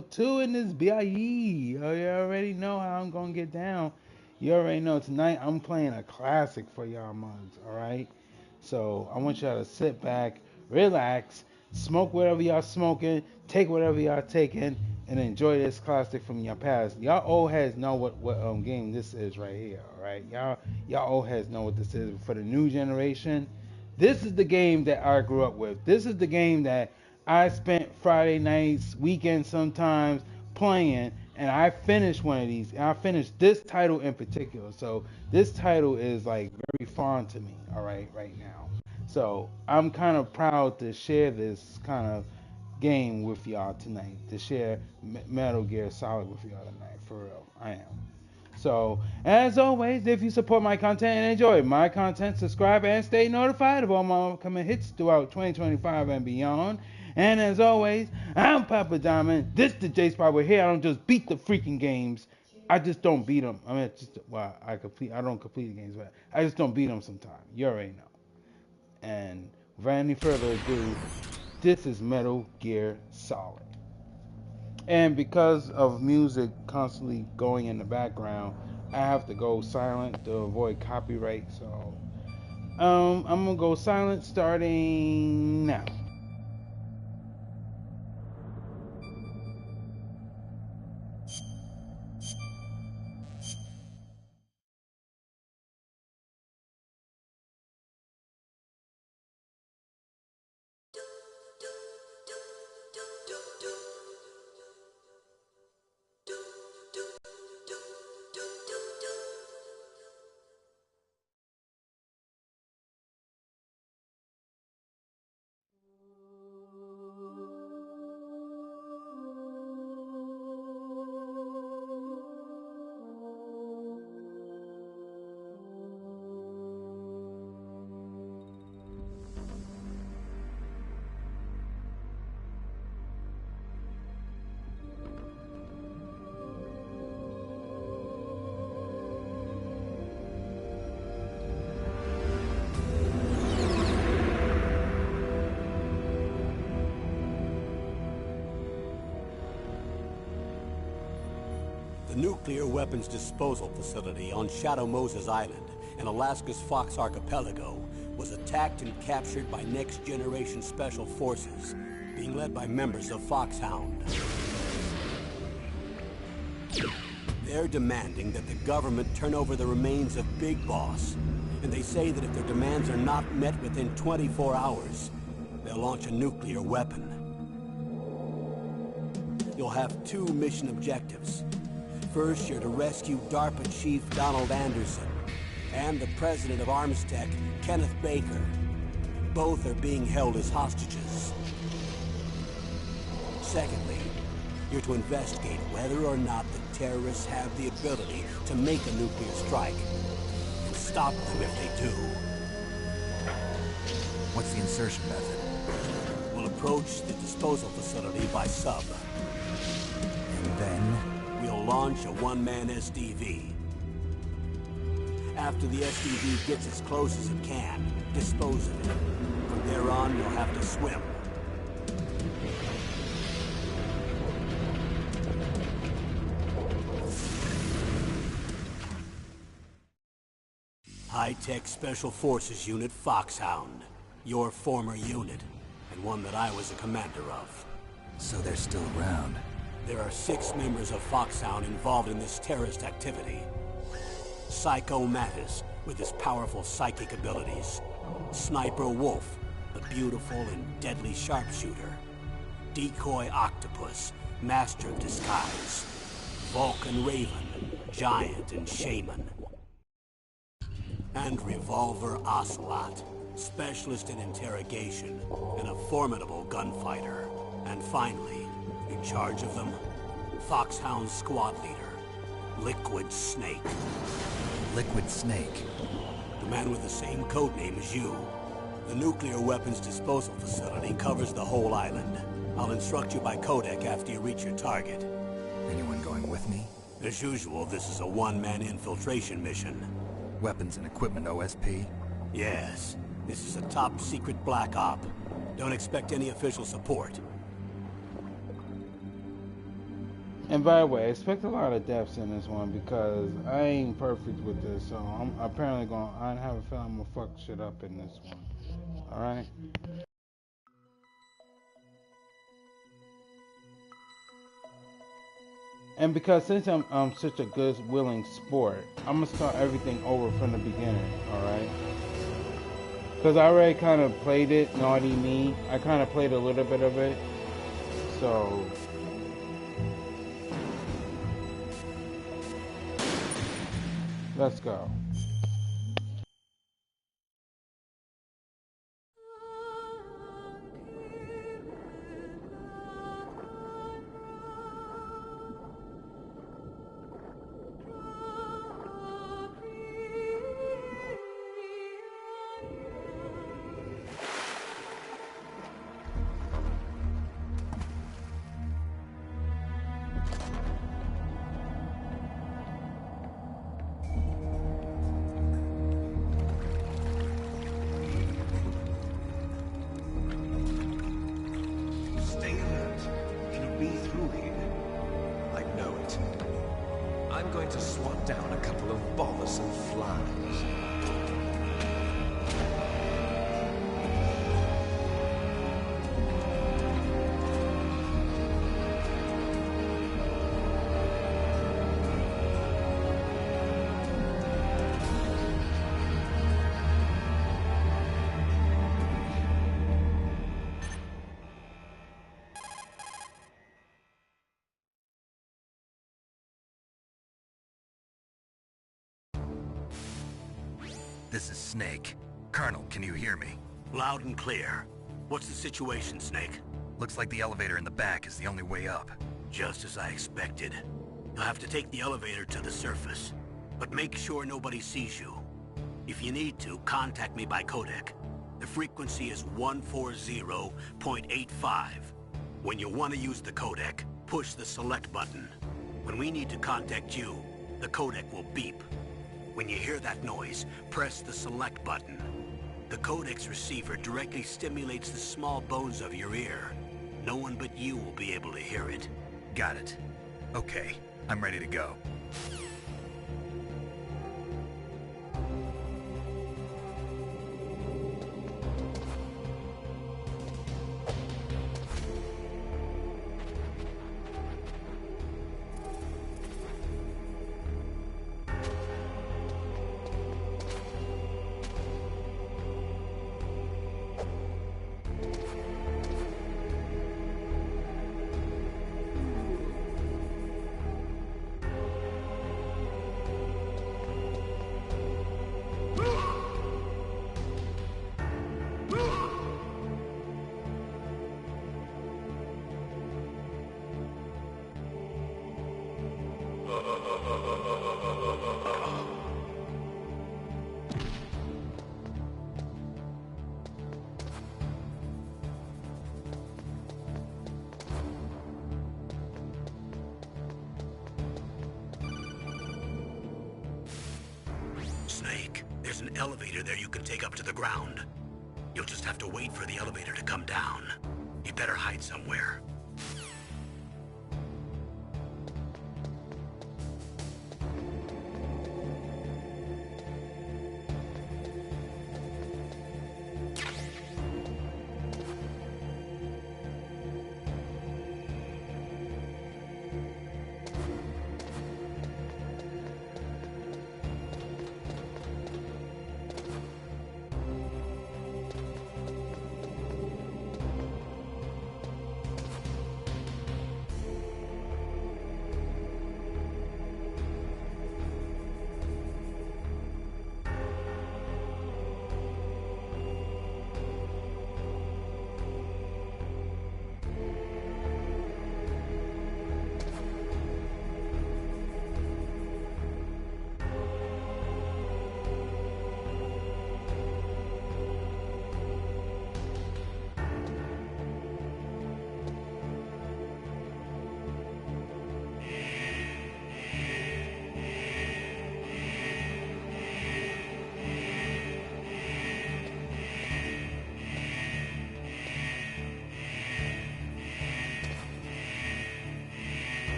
Metal 2 in this BIE. Oh, you already know how I'm gonna get down. You already know tonight I'm playing a classic for y'all mugs, alright? So I want y'all to sit back, relax, smoke whatever y'all smoking, take whatever y'all taking, and enjoy this classic from your past. Y'all old heads know what game this is right here, alright? Y'all old heads know what this is. For the new generation, this is the game that I grew up with. This is the game that I spent Friday nights, weekends sometimes playing, and I finished one of these. And I finished this title in particular. So this title is like very fond to me, all right now. So I'm kind of proud to share this kind of game with y'all tonight, to share Metal Gear Solid with y'all tonight. For real, I am. So, as always, if you support my content and enjoy my content, subscribe and stay notified of all my upcoming hits throughout 2025 and beyond. And as always, I'm Papa Diamond. This the J Spot. We're here. I don't just beat the freaking games. I just don't beat them. I mean, it's just well, I don't complete the games, but I just don't beat them sometimes. You already know. And without any further ado, this is Metal Gear Solid. And because of music constantly going in the background, I have to go silent to avoid copyright. So, I'm gonna go silent starting now. The nuclear weapons disposal facility on Shadow Moses Island in Alaska's Fox Archipelago was attacked and captured by Next Generation Special Forces, being led by members of Foxhound. They're demanding that the government turn over the remains of Big Boss, and they say that if their demands are not met within 24 hours, they'll launch a nuclear weapon. You'll have two mission objectives. First, you're to rescue DARPA Chief Donald Anderson and the president of Armstech, Kenneth Baker. Both are being held as hostages. Secondly, you're to investigate whether or not the terrorists have the ability to make a nuclear strike, and stop them if they do. What's the insertion method? We'll approach the disposal facility by sub. And then? We'll launch a one-man SDV. After the SDV gets as close as it can, dispose of it. From there on, you'll have to swim. High-Tech Special Forces Unit Foxhound. Your former unit, and one that I was a commander of. So they're still around. There are 6 members of Foxhound involved in this terrorist activity. Psycho Mattis, with his powerful psychic abilities. Sniper Wolf, the beautiful and deadly sharpshooter. Decoy Octopus, master of disguise. Vulcan Raven, giant and shaman. And Revolver Ocelot, specialist in interrogation and a formidable gunfighter. And finally, in charge of them, Foxhound squad leader, Liquid Snake. Liquid Snake? The man with the same codename as you. The nuclear weapons disposal facility covers the whole island. I'll instruct you by codec after you reach your target. Anyone going with me? As usual, this is a one-man infiltration mission. Weapons and equipment OSP? Yes. This is a top-secret black op. Don't expect any official support. And by the way, expect a lot of deaths in this one because I ain't perfect with this, so I'm apparently going. I have a feeling I'm gonna fuck shit up in this one. All right. And because since I'm such a good willing sport, I'm gonna start everything over from the beginning. All right. Because I already kind of played it, naughty me. I kind of played a little bit of it, so. Let's go. Stay alert. It'll be through here. I know it. I'm going to swat down a couple of bothersome flies. This is Snake. Colonel, can you hear me? Loud and clear. What's the situation, Snake? Looks like the elevator in the back is the only way up. Just as I expected. You'll have to take the elevator to the surface. But make sure nobody sees you. If you need to, contact me by codec. The frequency is 140.85. When you want to use the codec, push the select button. When we need to contact you, the codec will beep. When you hear that noise, press the select button. The codec's receiver directly stimulates the small bones of your ear. No one but you will be able to hear it. Got it. Okay, I'm ready to go. Snake, there's an elevator there you can take up to the ground. You'll just have to wait for the elevator to come down. You better hide somewhere.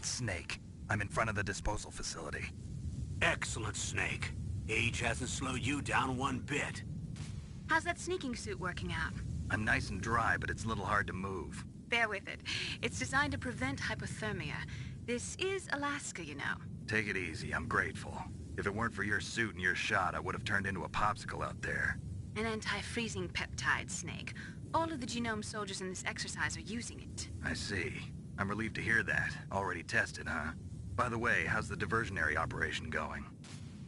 It's Snake. I'm in front of the disposal facility. Excellent, Snake. Age hasn't slowed you down one bit. How's that sneaking suit working out? I'm nice and dry, but it's a little hard to move. Bear with it. It's designed to prevent hypothermia. This is Alaska, you know. Take it easy, I'm grateful. If it weren't for your suit and your shot, I would have turned into a popsicle out there. An anti-freezing peptide, Snake. All of the genome soldiers in this exercise are using it. I see. I'm relieved to hear that. Already tested, huh? By the way, how's the diversionary operation going?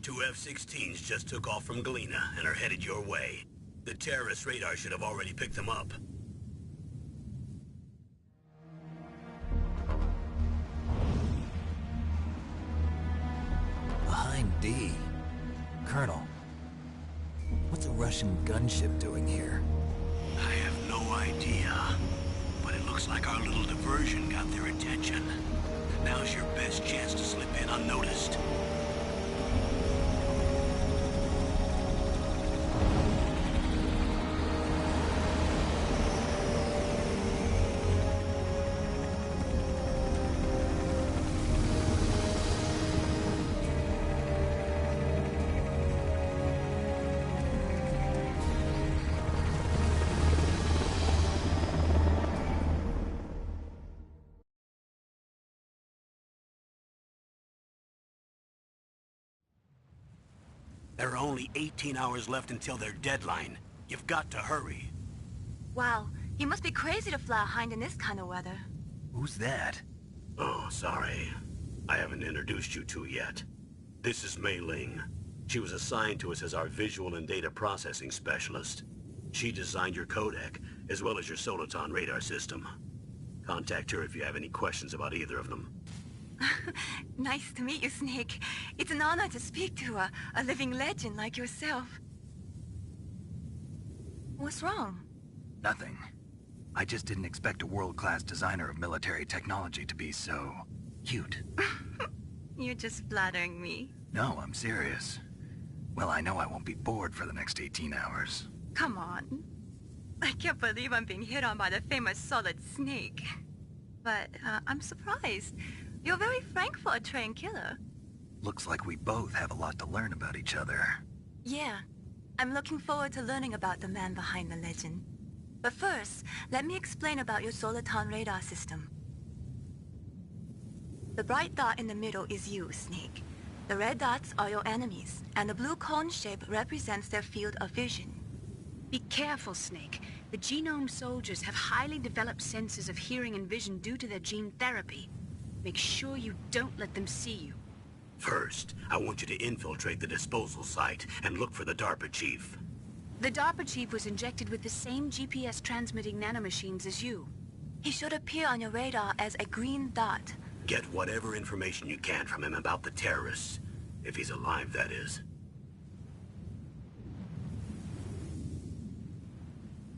2 F-16s just took off from Galena and are headed your way. The terrorist radar should have already picked them up. Behind D. Colonel, what's a Russian gunship doing here? I have no idea, but it looks like our little diversion got their attention. Now's your best chance to slip in unnoticed. There are only 18 hours left until their deadline. You've got to hurry. Wow, you must be crazy to fly a hind in this kind of weather. Who's that? Oh, sorry. I haven't introduced you to yet. This is Mei Ling. She was assigned to us as our visual and data processing specialist. She designed your codec, as well as your Soliton radar system. Contact her if you have any questions about either of them. Nice to meet you, Snake. It's an honor to speak to a living legend like yourself. What's wrong? Nothing. I just didn't expect a world-class designer of military technology to be so... cute. You're just flattering me. No, I'm serious. Well, I know I won't be bored for the next 18 hours. Come on. I can't believe I'm being hit on by the famous Solid Snake. But I'm surprised. You're very frank for a trained killer. Looks like we both have a lot to learn about each other. Yeah. I'm looking forward to learning about the man behind the legend. But first, let me explain about your Soliton radar system. The bright dot in the middle is you, Snake. The red dots are your enemies, and the blue cone shape represents their field of vision. Be careful, Snake. The genome soldiers have highly developed senses of hearing and vision due to their gene therapy. Make sure you don't let them see you. First, I want you to infiltrate the disposal site and look for the DARPA chief. The DARPA chief was injected with the same GPS transmitting nanomachines as you. He should appear on your radar as a green dot. Get whatever information you can from him about the terrorists. If he's alive, that is.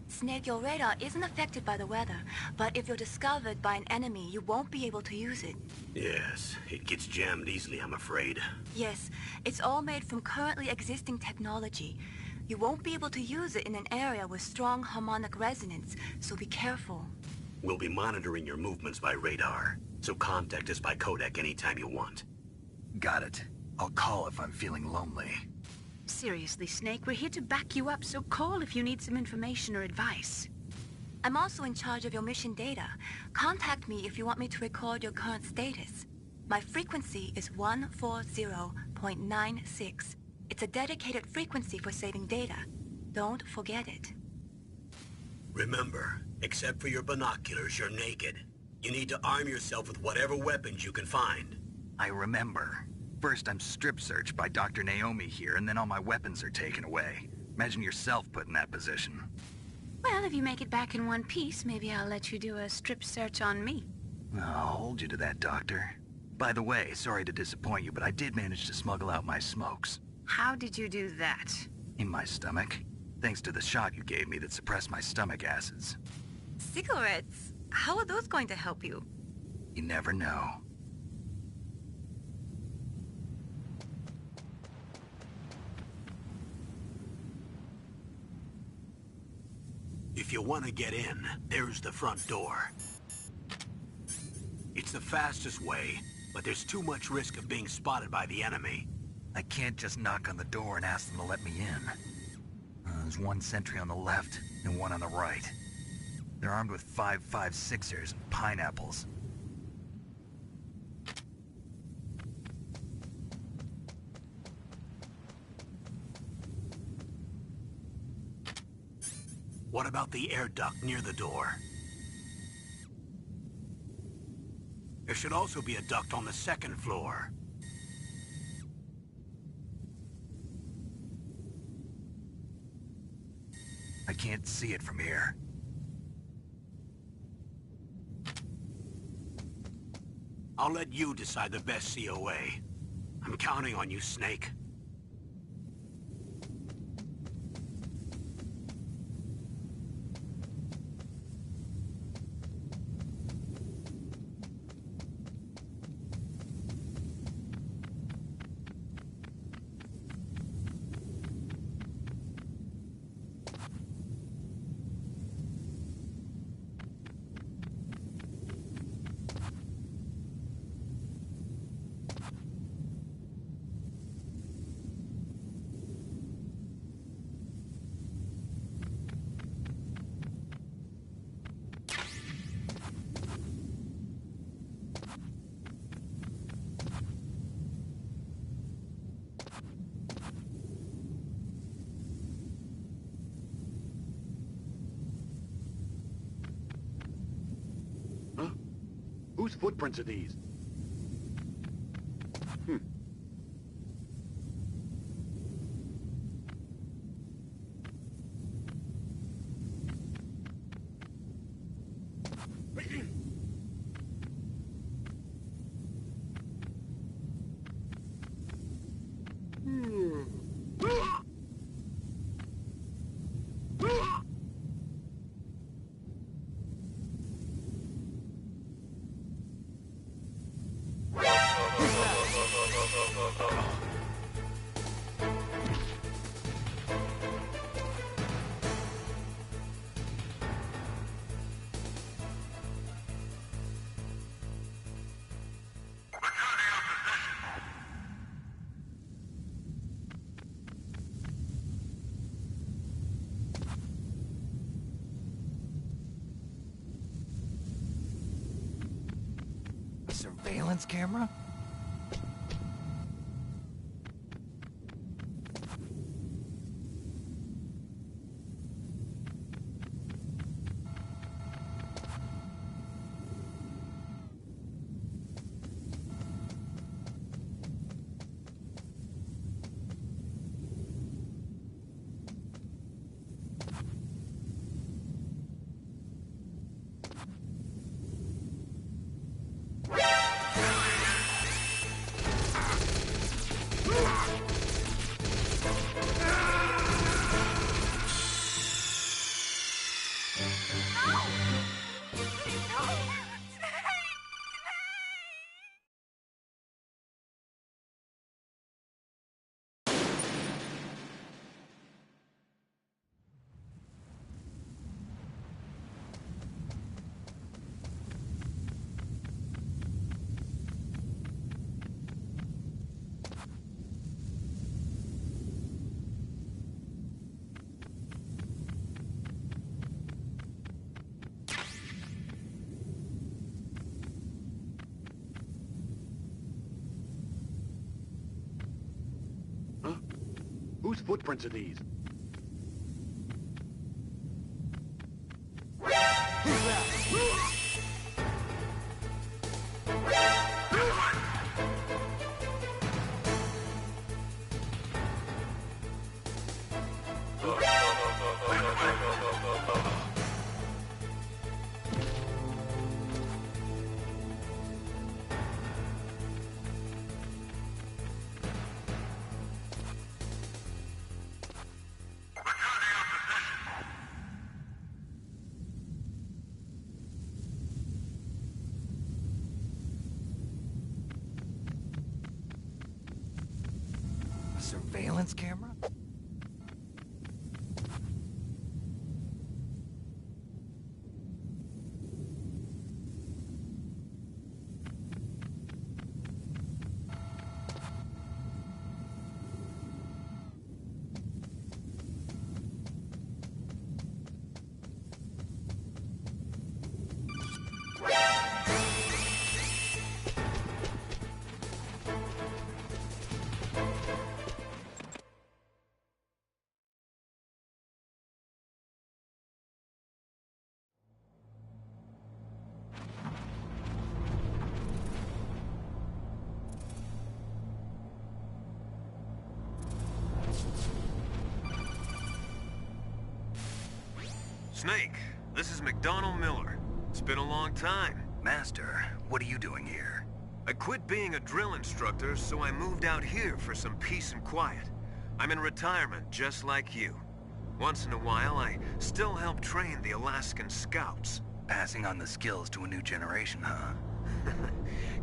Snake, your radar isn't affected by the weather, but if you're discovered by an enemy, you won't be able to use it. Yes, it gets jammed easily, I'm afraid. Yes, it's all made from currently existing technology. You won't be able to use it in an area with strong harmonic resonance, so be careful. We'll be monitoring your movements by radar, so contact us by codec anytime you want. Got it. I'll call if I'm feeling lonely. Seriously, Snake, we're here to back you up, so call if you need some information or advice. I'm also in charge of your mission data. Contact me if you want me to record your current status. My frequency is 140.96. It's a dedicated frequency for saving data. Don't forget it. Remember, except for your binoculars, you're naked. You need to arm yourself with whatever weapons you can find. I remember. First, I'm strip-searched by Dr. Naomi here, and then all my weapons are taken away. Imagine yourself put in that position. Well, if you make it back in one piece, maybe I'll let you do a strip search on me. I'll hold you to that, Doctor. By the way, sorry to disappoint you, but I did manage to smuggle out my smokes. How did you do that? In my stomach. Thanks to the shot you gave me that suppressed my stomach acids. Cigarettes? How are those going to help you? You never know. If you want to get in, there's the front door. It's the fastest way, but there's too much risk of being spotted by the enemy. I can't just knock on the door and ask them to let me in. There's one sentry on the left and one on the right. They're armed with 5.56ers and pineapples. What about the air duct near the door? There should also be a duct on the second floor. I can't see it from here. I'll let you decide the best COA. I'm counting on you, Snake. Whose footprints are these? A surveillance camera? Whose footprints are these? A surveillance camera? Snake, this is McDonald Miller. It's been a long time. Master, what are you doing here? I quit being a drill instructor, so I moved out here for some peace and quiet. I'm in retirement, just like you. Once in a while, I still help train the Alaskan Scouts. Passing on the skills to a new generation, huh?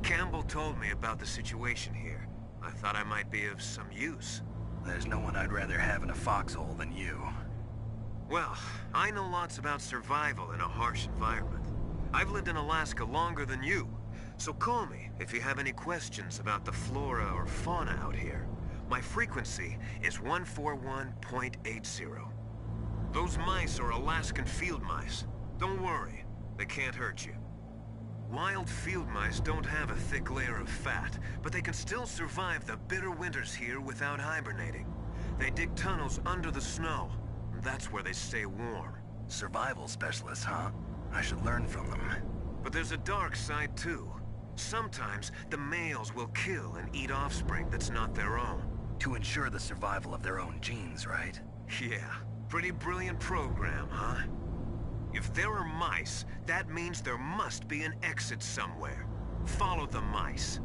Campbell told me about the situation here. I thought I might be of some use. There's no one I'd rather have in a foxhole than you. Well, I know lots about survival in a harsh environment. I've lived in Alaska longer than you, so call me if you have any questions about the flora or fauna out here. My frequency is 141.80. Those mice are Alaskan field mice. Don't worry, they can't hurt you. Wild field mice don't have a thick layer of fat, but they can still survive the bitter winters here without hibernating. They dig tunnels under the snow. That's where they stay warm. Survival specialists, huh? I should learn from them. But there's a dark side too. Sometimes the males will kill and eat offspring that's not their own. To ensure the survival of their own genes, right? Yeah, pretty brilliant program, huh? If there are mice, that means there must be an exit somewhere. Follow the mice.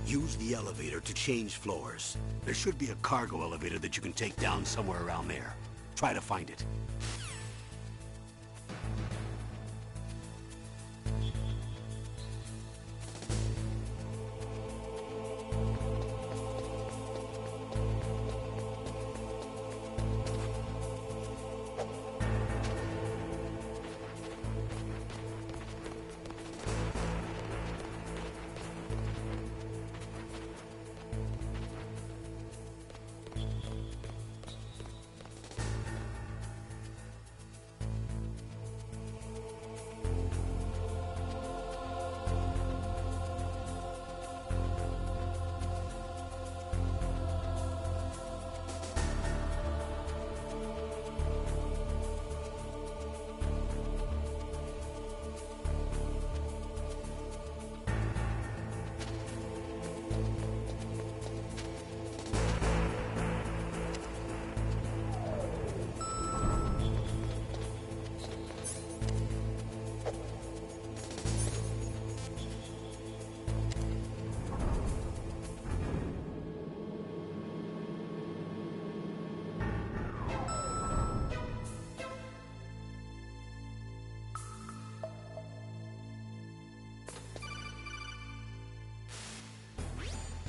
Use the elevator to change floors. There should be a cargo elevator that you can take down somewhere around there. Try to find it.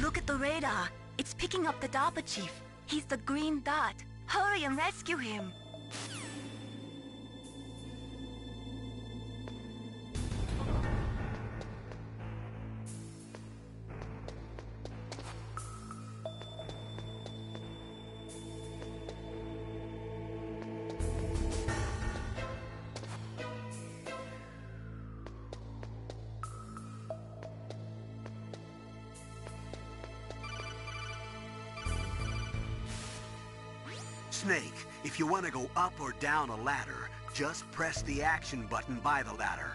Look at the radar. It's picking up the Dapper Chief. He's the green dot. Hurry and rescue him. Snake, if you want to go up or down a ladder, just press the action button by the ladder.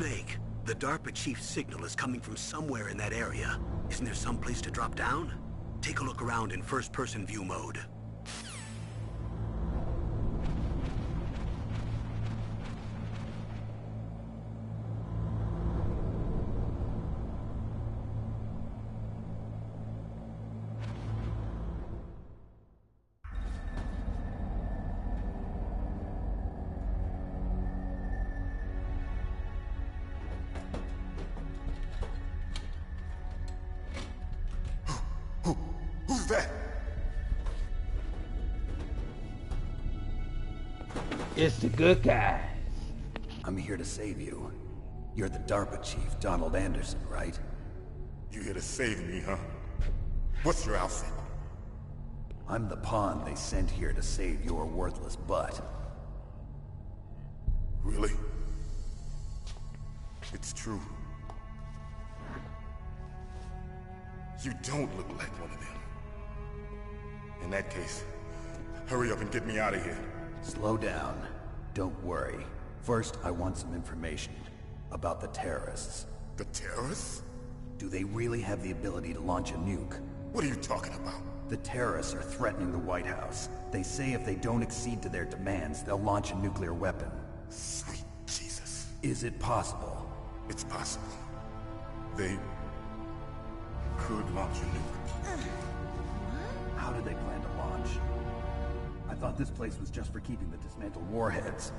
Snake, the DARPA chief's signal is coming from somewhere in that area. Isn't there some place to drop down? Take a look around in first-person view mode. Who's that? It's the good guys. I'm here to save you. You're the DARPA chief, Donald Anderson, right? You here to save me, huh? What's your outfit? I'm the pawn they sent here to save your worthless butt. Really? It's true. You don't look like one of them. In that case, hurry up and get me out of here. Slow down. Don't worry. First, I want some information about the terrorists. The terrorists? Do they really have the ability to launch a nuke? What are you talking about? The terrorists are threatening the White House. They say if they don't accede to their demands, they'll launch a nuclear weapon. Sweet Jesus. Is it possible? It's possible. They could launch a nuke. How do they plan to launch? I thought this place was just for keeping the dismantled warheads.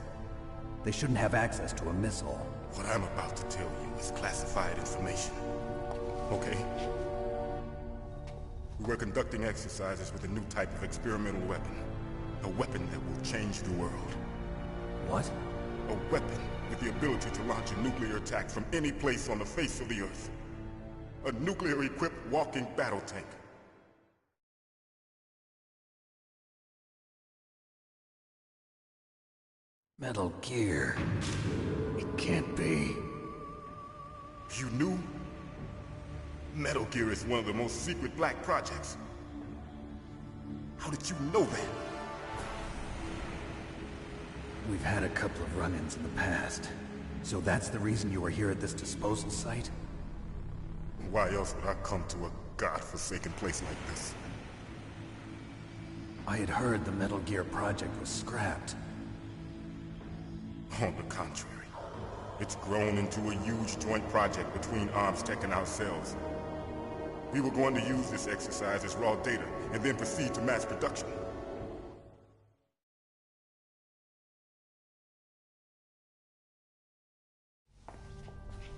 They shouldn't have access to a missile. What I'm about to tell you is classified information. Okay? We were conducting exercises with a new type of experimental weapon. A weapon that will change the world. What? A weapon with the ability to launch a nuclear attack from any place on the face of the Earth. A nuclear-equipped walking battle tank. Metal Gear. It can't be. You knew? Metal Gear is one of the most secret black projects. How did you know that? We've had a couple of run-ins in the past. So that's the reason you were here at this disposal site? Why else would I come to a godforsaken place like this? I had heard the Metal Gear project was scrapped. On the contrary, it's grown into a huge joint project between ArmsTech and ourselves. We were going to use this exercise as raw data, and then proceed to mass production.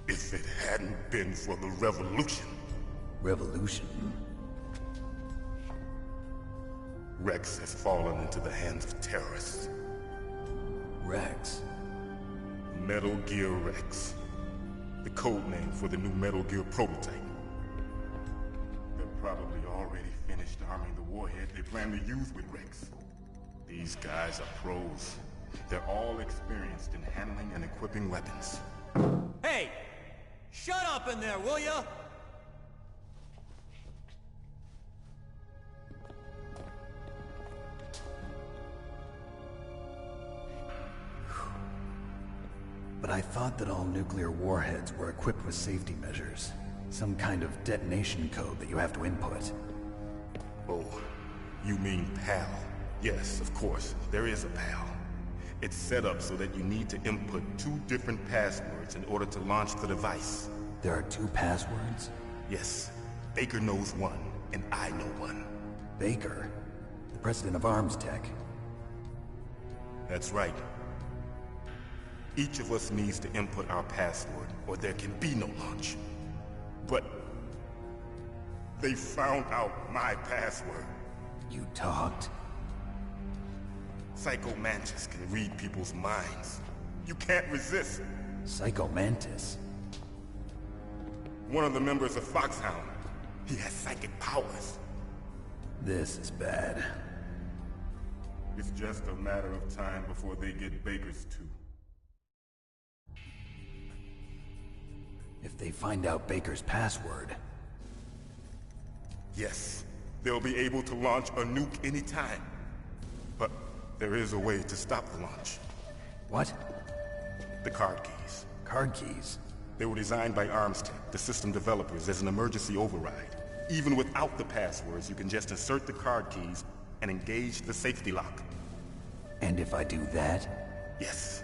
If it hadn't been for the revolution... Revolution? Rex has fallen into the hands of terrorists. Rex? Metal Gear Rex. The code name for the new Metal Gear prototype. They're probably already finished arming the warhead they plan to use with Rex. These guys are pros. They're all experienced in handling and equipping weapons. Hey! Shut up in there, will ya? But I thought that all nuclear warheads were equipped with safety measures. Some kind of detonation code that you have to input. Oh, you mean PAL? Yes, of course, there is a PAL. It's set up so that you need to input 2 different passwords in order to launch the device. There are 2 passwords? Yes. Baker knows one, and I know one. Baker? The president of ArmsTech? That's right. Each of us needs to input our password, or there can be no launch. But... they found out my password. You talked? Psycho Mantis can read people's minds. You can't resist. Psycho Mantis? One of the members of Foxhound. He has psychic powers. This is bad. It's just a matter of time before they get Baker's too. If they find out Baker's password... Yes, they'll be able to launch a nuke anytime. But there is a way to stop the launch. What? The card keys. card keys? They were designed by Armstech, the system developers, as an emergency override. Even without the passwords, you can just insert the card keys and engage the safety lock. And if I do that? Yes.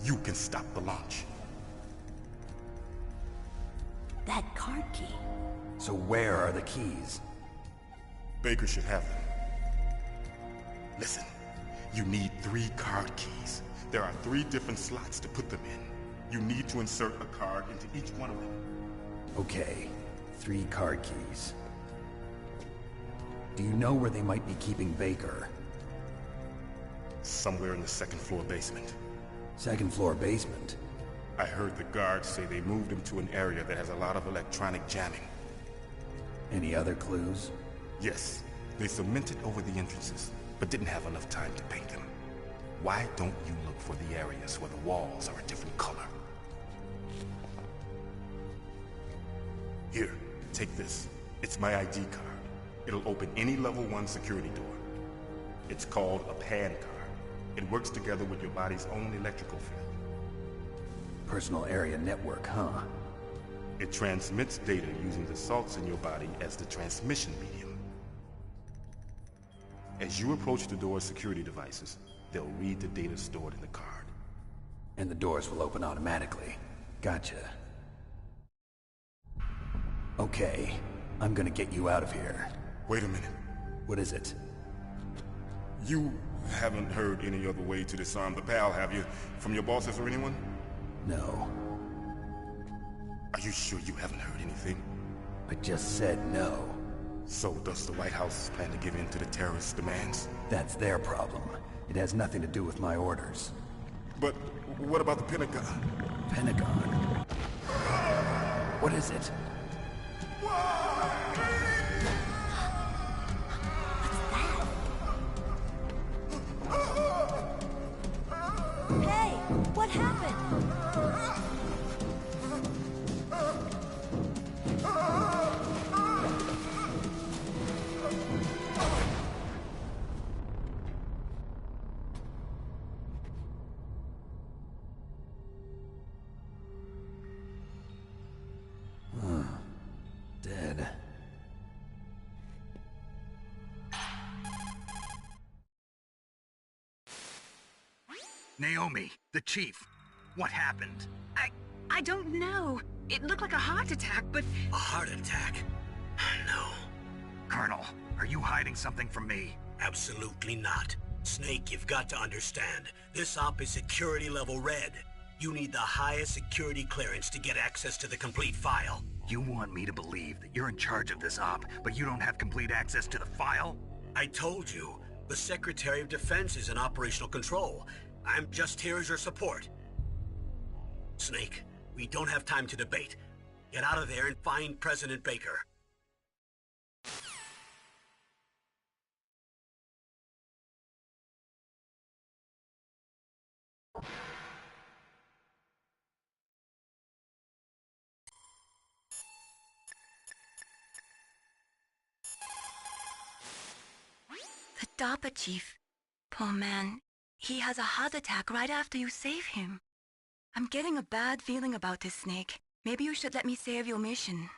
You can stop the launch. That card key. So where are the keys? Baker should have them. Listen, you need 3 card keys. There are 3 different slots to put them in. You need to insert a card into each one of them. Okay, 3 card keys. Do you know where they might be keeping Baker? Somewhere in the 2nd floor basement. 2nd floor basement? I heard the guards say they moved him to an area that has a lot of electronic jamming. Any other clues? Yes, they cemented over the entrances, but didn't have enough time to paint them. Why don't you look for the areas where the walls are a different color? Here, take this. It's my ID card. It'll open any level 1 security door. It's called a PAN card. It works together with your body's own electrical field. Personal area network, huh? It transmits data using the salts in your body as the transmission medium. As you approach the door's security devices, they'll read the data stored in the card. And the doors will open automatically. Gotcha. Okay, I'm gonna get you out of here. Wait a minute. What is it? You haven't heard any other way to disarm the PAL, have you? From your bosses or anyone? No. Are you sure you haven't heard anything? I just said no. So does the White House plan to give in to the terrorists' demands? That's their problem. It has nothing to do with my orders. But what about the Pentagon? Pentagon? What is it? Hey, what happened? Dead. Naomi, the chief. What happened? I don't know. It looked like a heart attack, but... A heart attack? No. Colonel, are you hiding something from me? Absolutely not. Snake, you've got to understand. This op is security level red. You need the highest security clearance to get access to the complete file. You want me to believe that you're in charge of this op, but you don't have complete access to the file? I told you, the Secretary of Defense is in operational control. I'm just here as your support. Snake, we don't have time to debate. Get out of there and find President Baker. The DARPA chief. Poor man. He has a heart attack right after you save him. I'm getting a bad feeling about this, Snake. Maybe you should let me save your mission.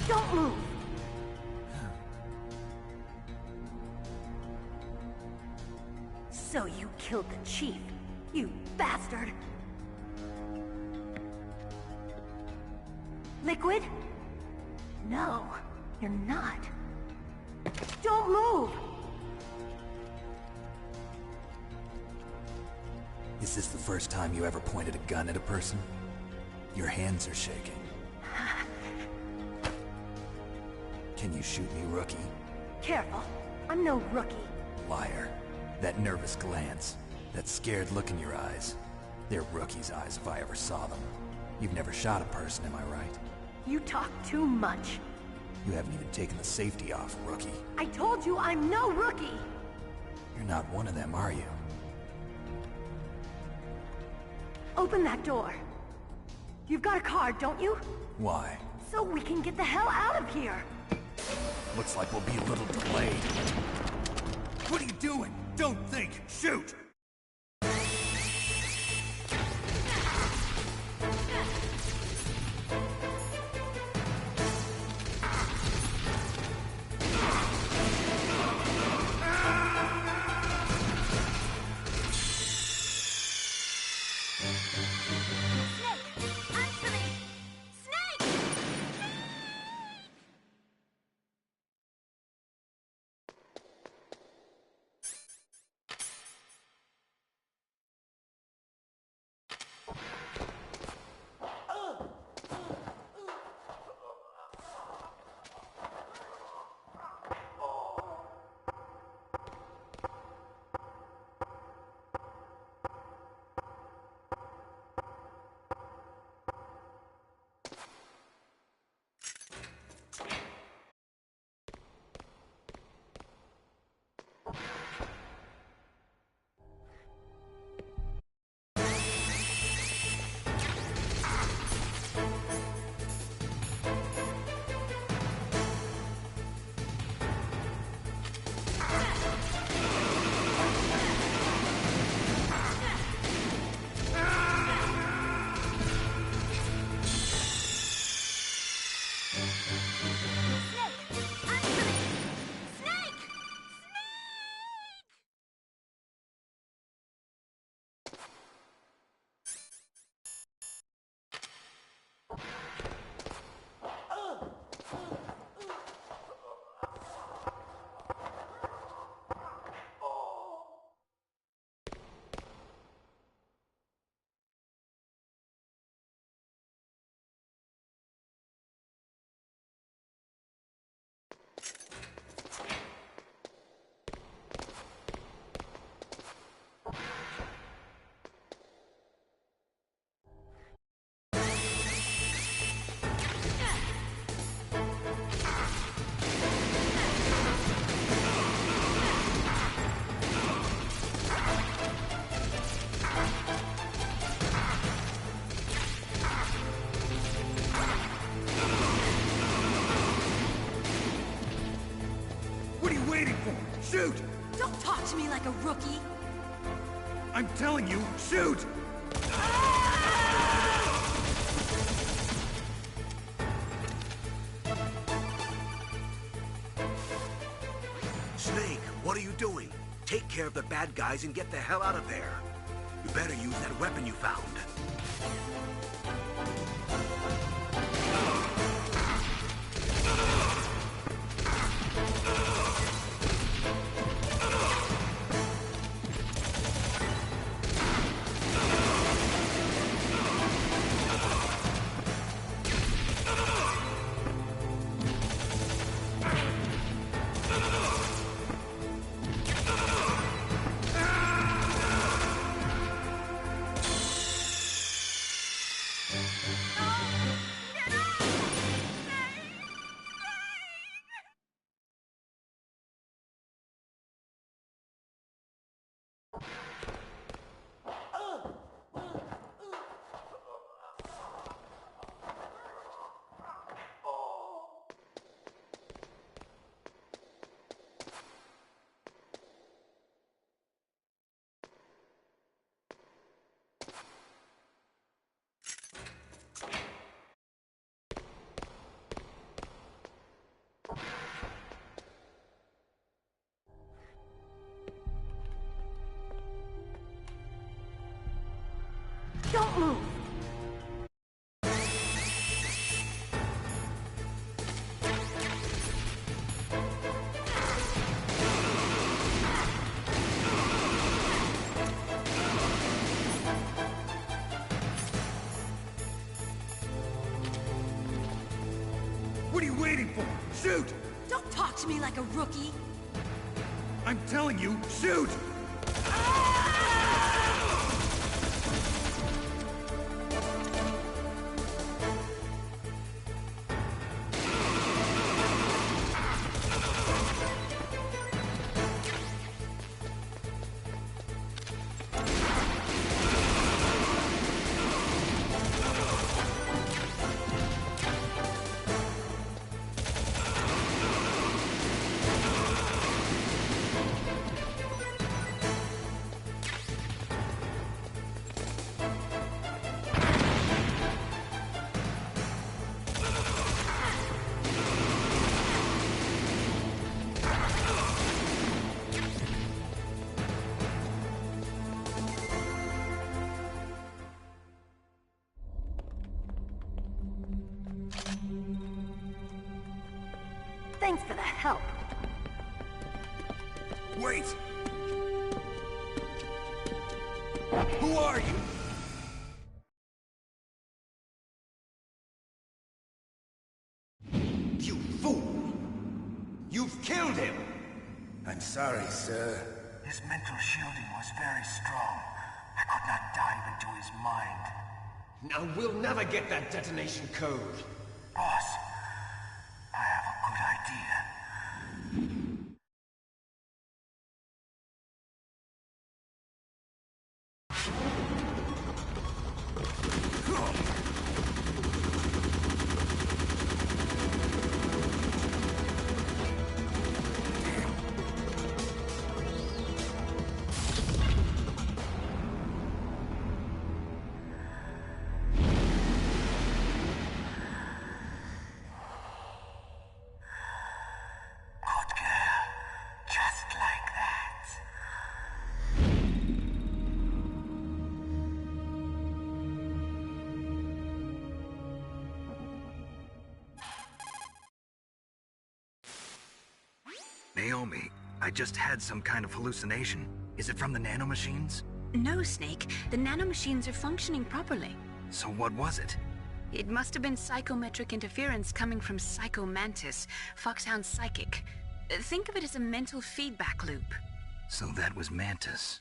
Don't move! So you killed the chief, you bastard! Liquid? No, you're not. Don't move! Is this the first time you ever pointed a gun at a person? Your hands are shaking. Can you shoot me, rookie? Careful. I'm no rookie. Liar. That nervous glance, that scared look in your eyes. They're rookie's eyes if I ever saw them. You've never shot a person, am I right? You talk too much. You haven't even taken the safety off, rookie. I told you I'm no rookie! You're not one of them, are you? Open that door. You've got a card, don't you? Why? So we can get the hell out of here! Looks like we'll be a little delayed. What are you doing? Don't think! Shoot! Shoot! Don't talk to me like a rookie! I'm telling you, shoot! Snake, what are you doing? Take care of the bad guys and get the hell out of there. You better use that weapon you found. What are you waiting for? Shoot! Don't talk to me like a rookie. I'm telling you, shoot! Thanks for the help. Wait! Who are you? You fool! You've killed him! I'm sorry, sir. His mental shielding was very strong. I could not dive into his mind. Now we'll never get that detonation code. Boss, I have a good idea. Naomi, I just had some kind of hallucination. Is it from the nanomachines? No, Snake. The nanomachines are functioning properly. So what was it? It must have been psychometric interference coming from Psycho Mantis, Foxhound's psychic. Think of it as a mental feedback loop. So that was Mantis.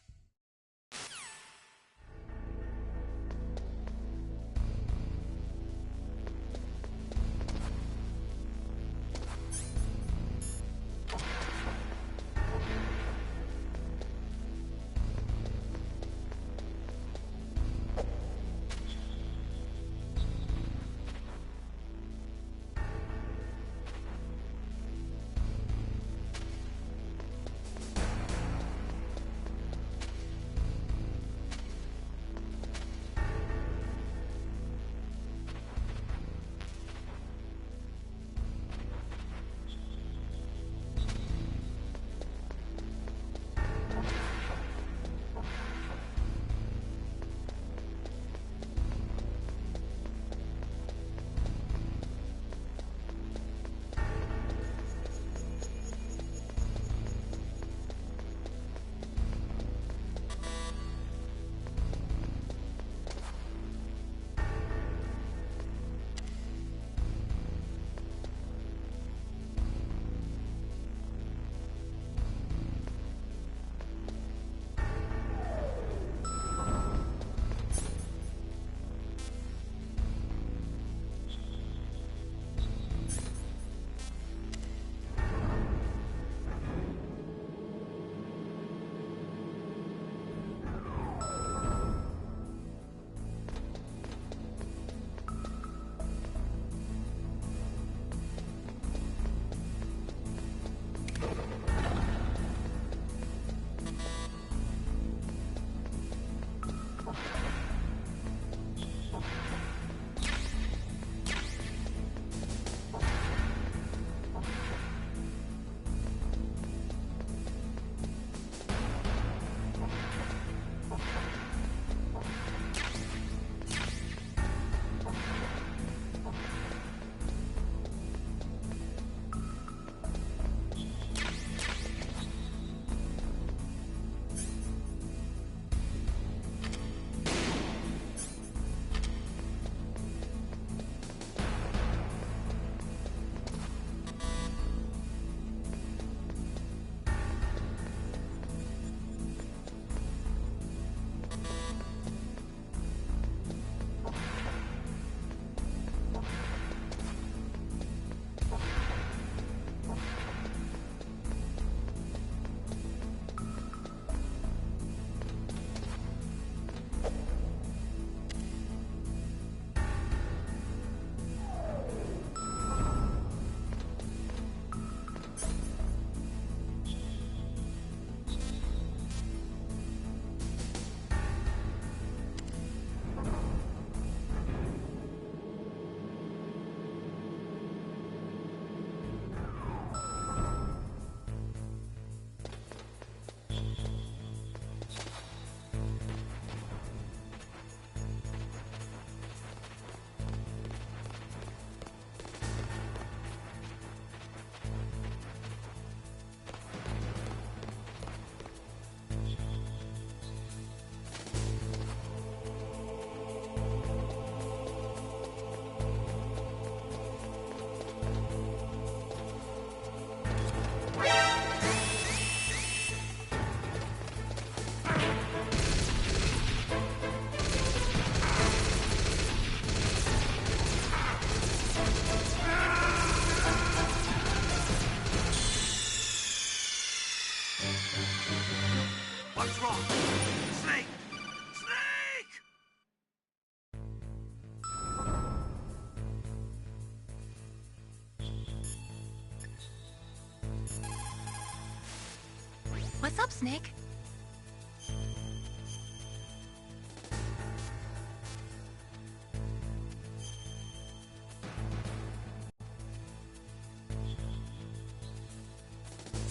What's up, Snake?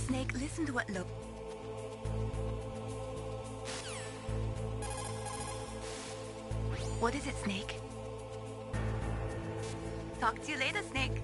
Snake, listen to what Lo... What is it, Snake? Talk to you later, Snake.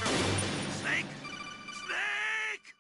Snake! Snake!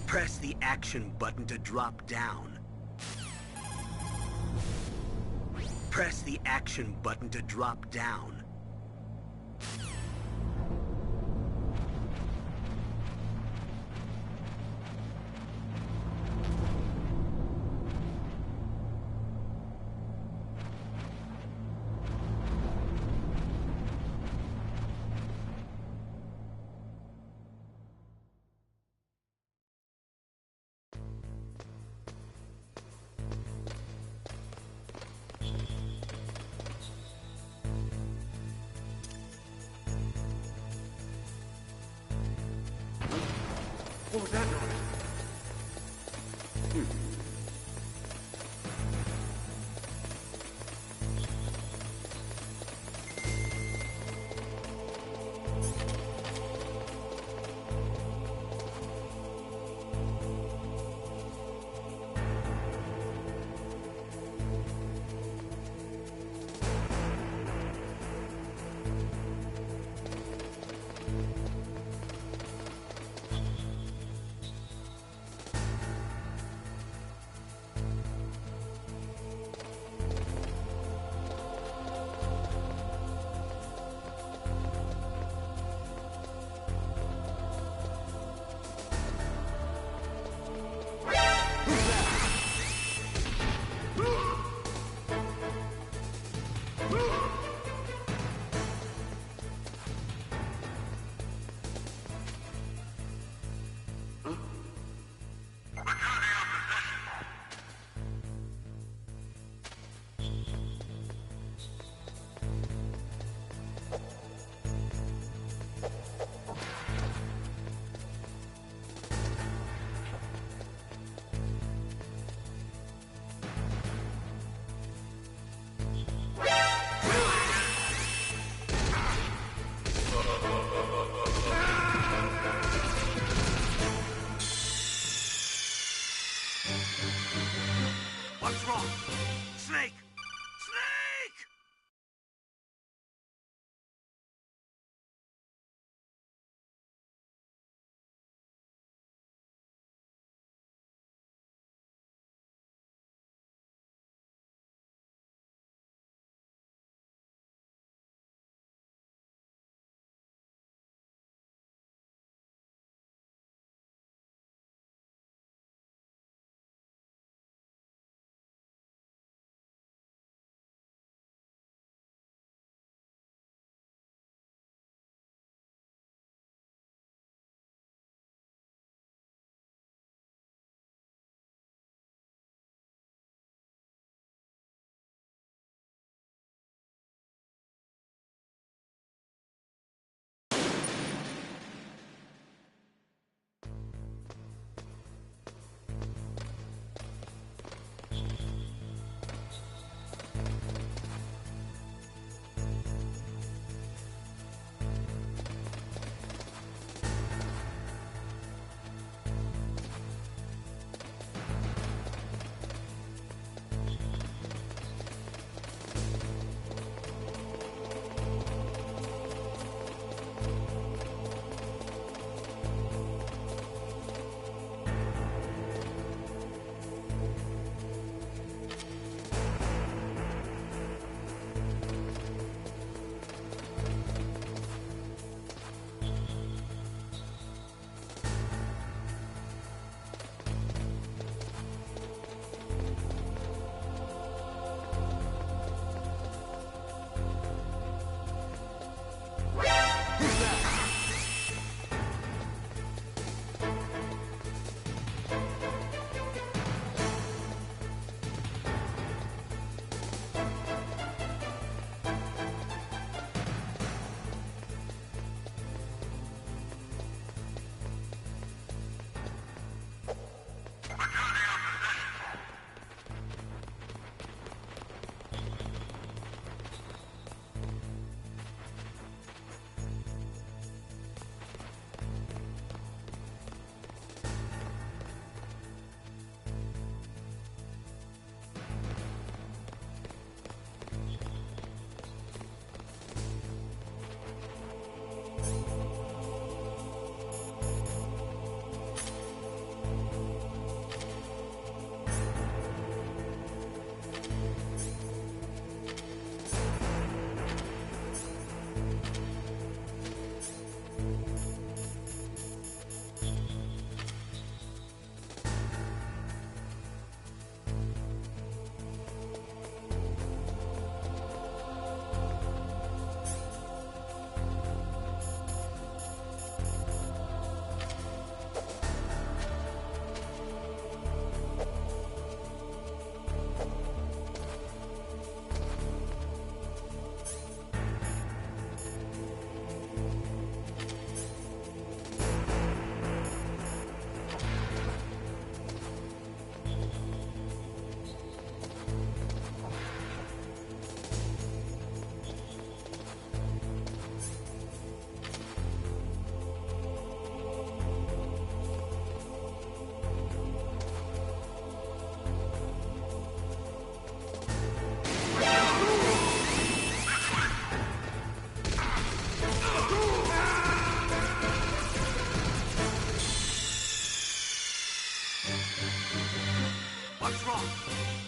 Press the action button to drop down. Press the action button to drop down. What was that noise? What's wrong? Snake!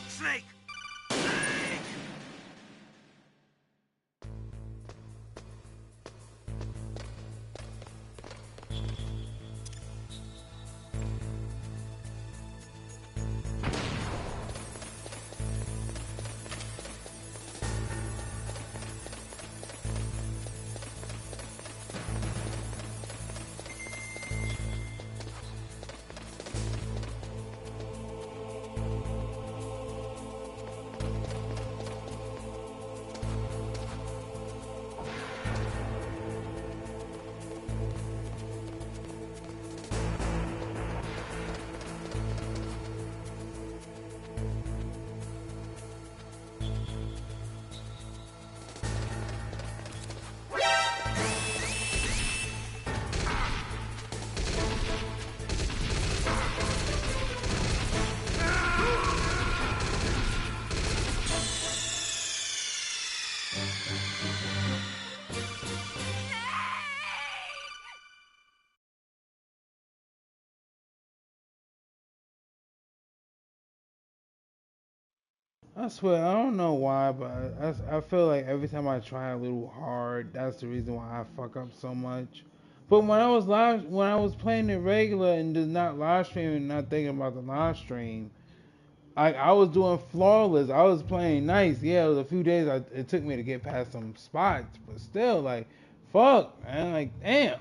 Snake! I swear, I don't know why, but I feel like every time I try a little hard, that's the reason why I fuck up so much. But when I was playing it regular and just not live streaming, and not thinking about the live stream, I was doing flawless. I was playing nice. Yeah, it was a few days it took me to get past some spots, but still, like, fuck, man, like, damn.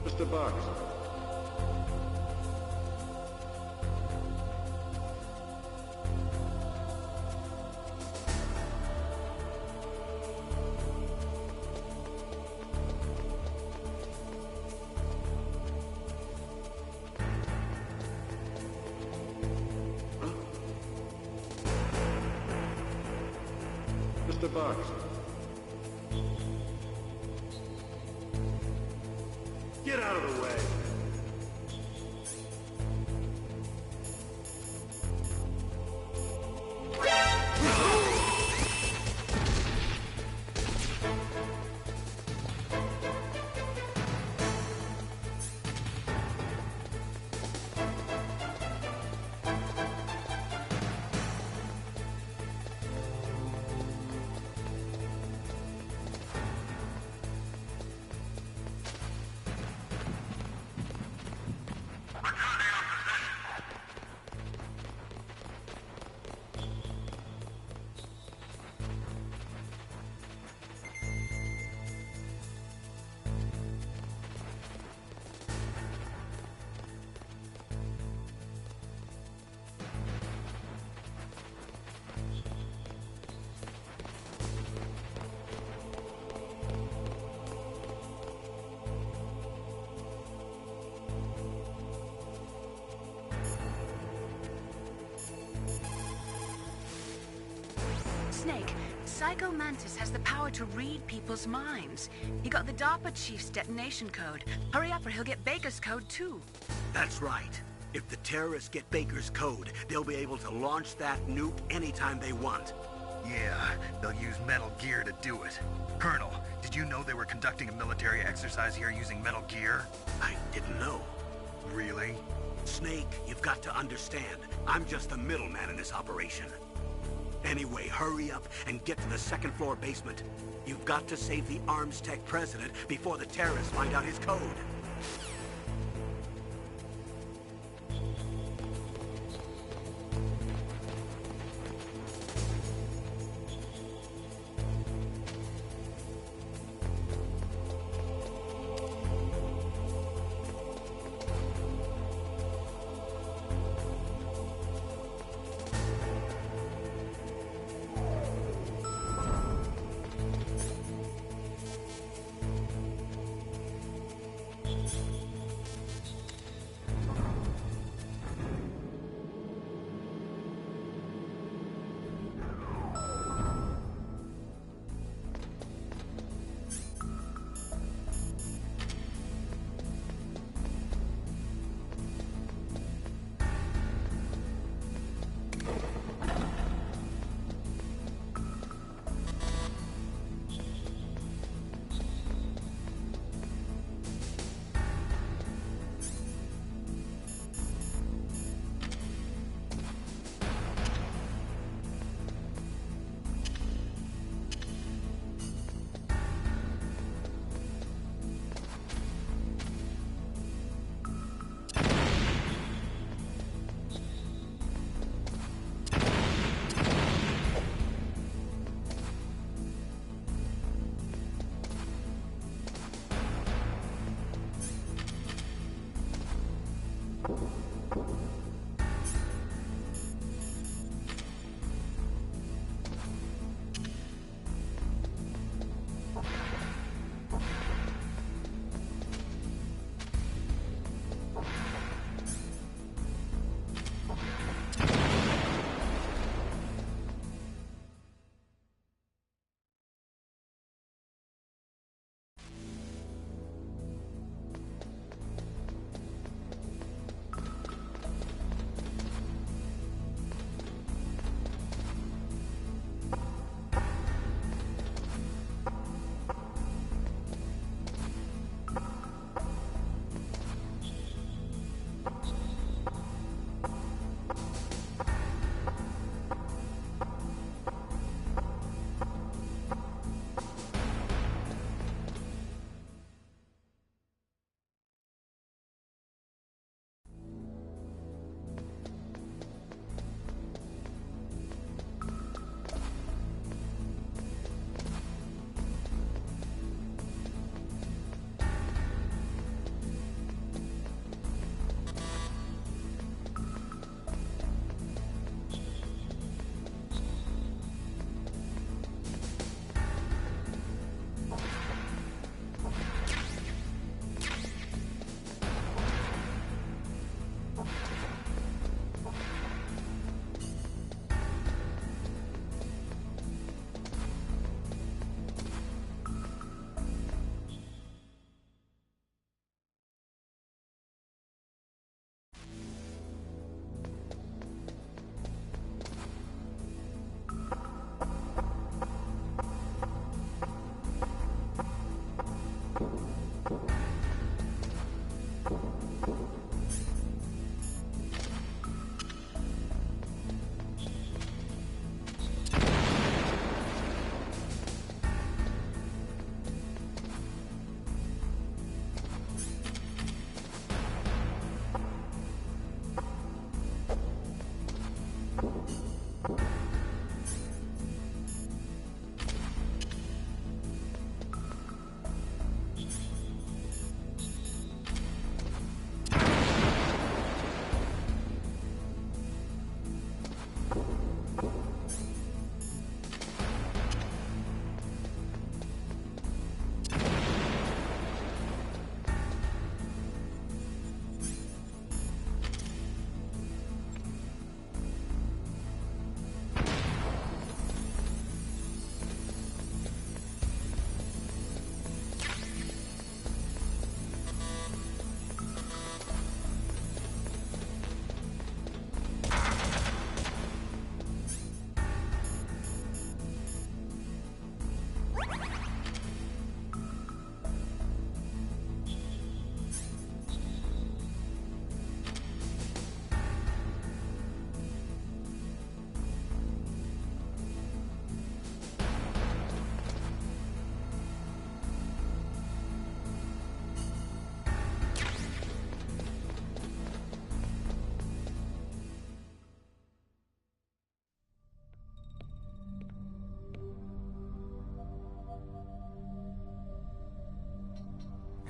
Mr. Box. Mr. Box. Get out of the way. Psycho Mantis has the power to read people's minds. He got the DARPA chief's detonation code. Hurry up or he'll get Baker's code too. That's right. If the terrorists get Baker's code, they'll be able to launch that nuke anytime they want. Yeah, they'll use Metal Gear to do it. Colonel, did you know they were conducting a military exercise here using Metal Gear? I didn't know. Really? Snake, you've got to understand. I'm just the middleman in this operation. Anyway, hurry up and get to the second floor basement. You've got to save the Armstech president before the terrorists find out his code.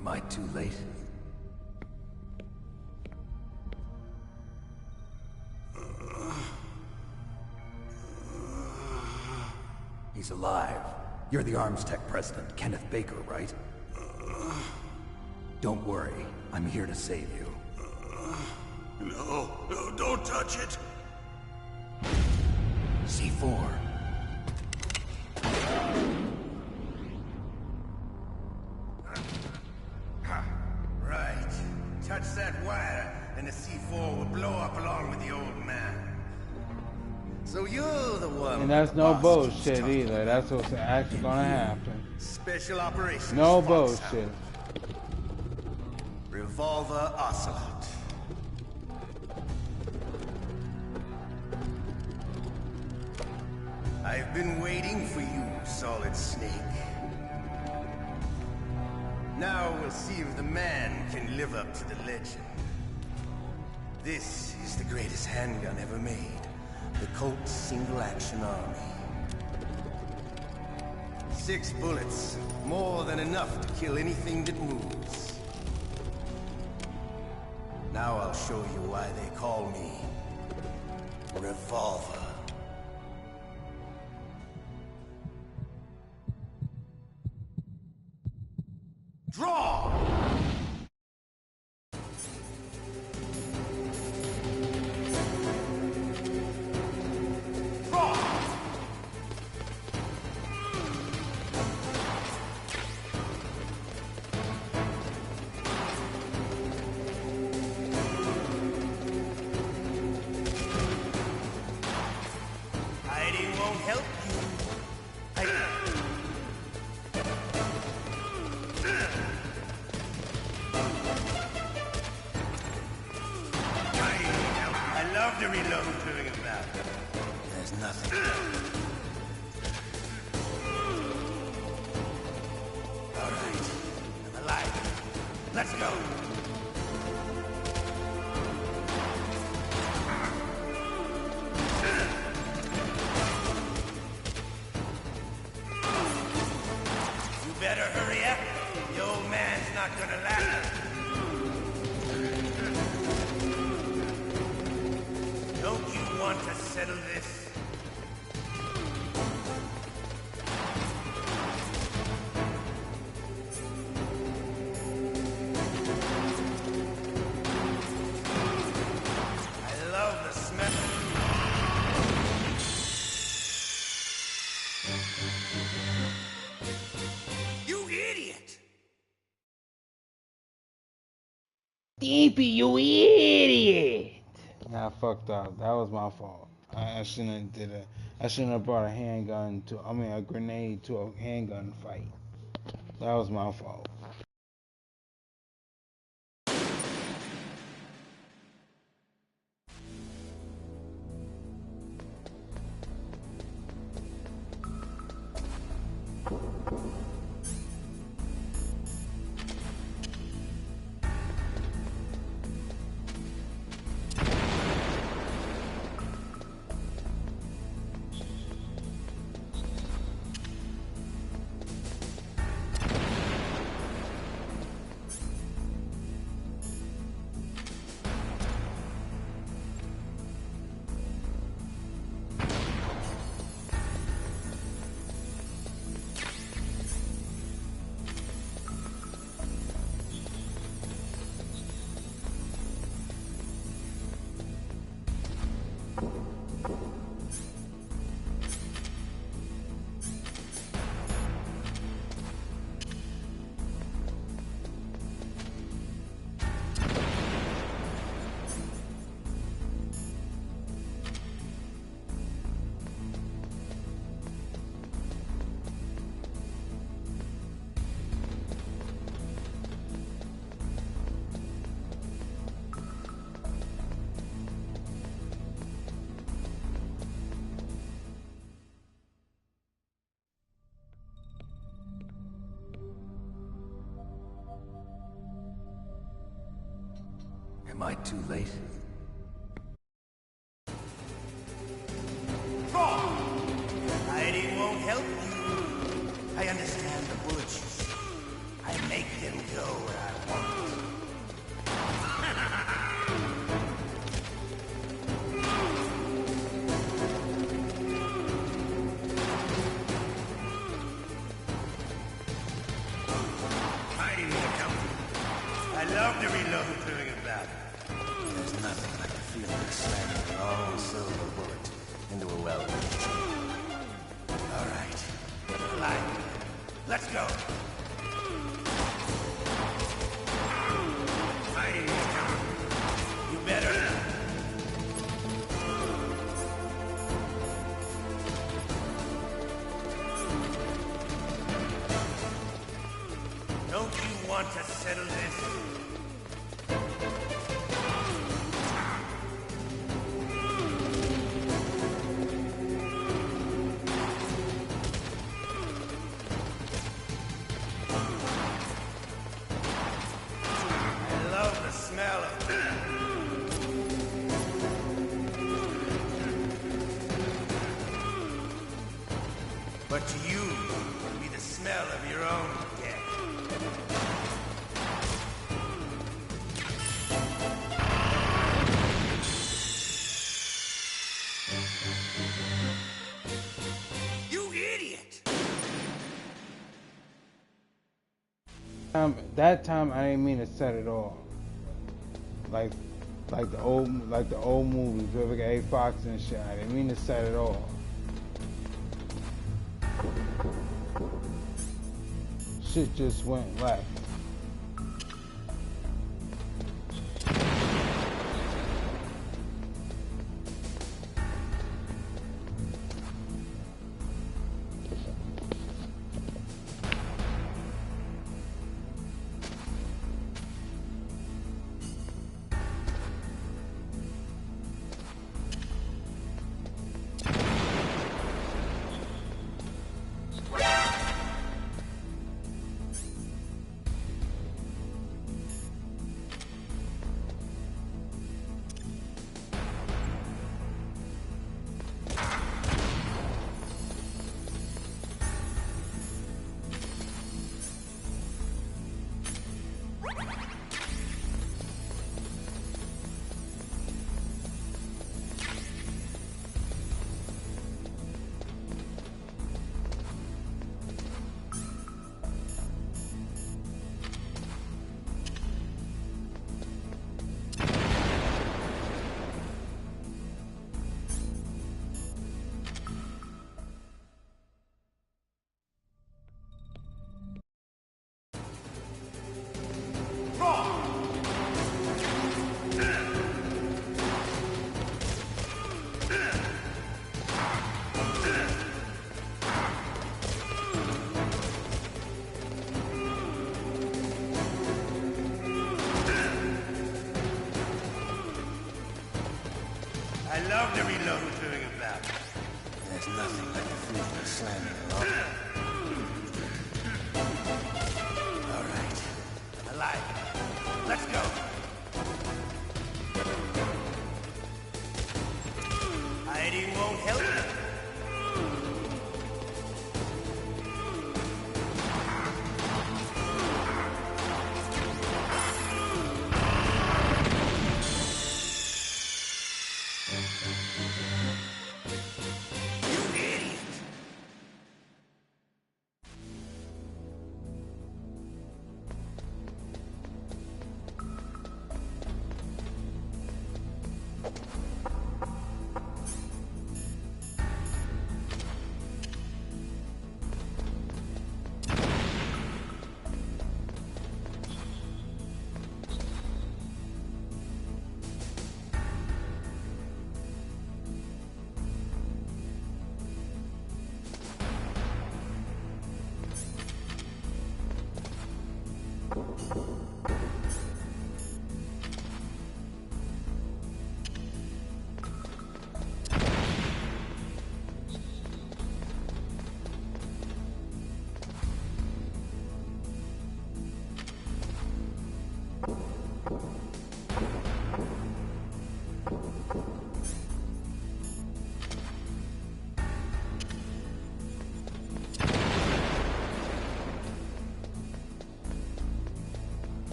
Am I too late? He's alive. You're the Arms Tech president, Kenneth Baker, right? Don't worry. I'm here to save you. No, don't touch it! C4. Right. Touch that wire, and the C4 will blow up along with the old man. So you're the one. And that's no bullshit either. That's what's actually gonna happen. Special operations. No Foxhound. bullshit. Revolver Ocelot. I've been waiting for you, Solid Snake. Now we'll see if the man can live up to the legend. This is the greatest handgun ever made. The Colt Single Action Army. 6 bullets, more than enough to kill anything that moves. Now I'll show you why they call me Revolver. Draw! Hiding won't help you. I love to reload during a battle. There's nothing. All right, I'm alive. Let's go. You better hurry up. The old man's not gonna last. Don't you want to settle this? I love the smell. You idiot! Deepy, you idiot! Nah, I fucked up. That was my fault. I shouldn't have did it. I shouldn't have brought a grenade to a handgun fight. That was my fault. Am I too late? Hiding won't help you. I understand the bullets you see. I make them go where love to reload during a battle. There's nothing like the feeling of slamming a long silver bullet into a well-made tree. All right. Light. Let's go. Fighting is coming. You better. Don't you want to settle this? But to you, it'll be the smell of your own death. You idiot! That time I didn't mean to set it off. Like the old movies, Vivica A. Fox and shit. I didn't mean to set it off. Shit just went left. I love to reload during a battle. There's nothing like the feeling of slamming along. All right. Alive. Let's go. Hiding won't help you.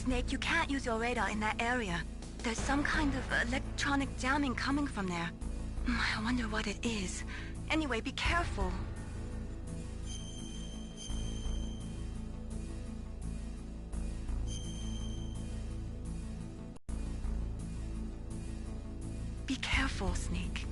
Snake, you can't use your radar in that area. There's some kind of electronic jamming coming from there. I wonder what it is. Anyway, be careful. Be careful, Snake.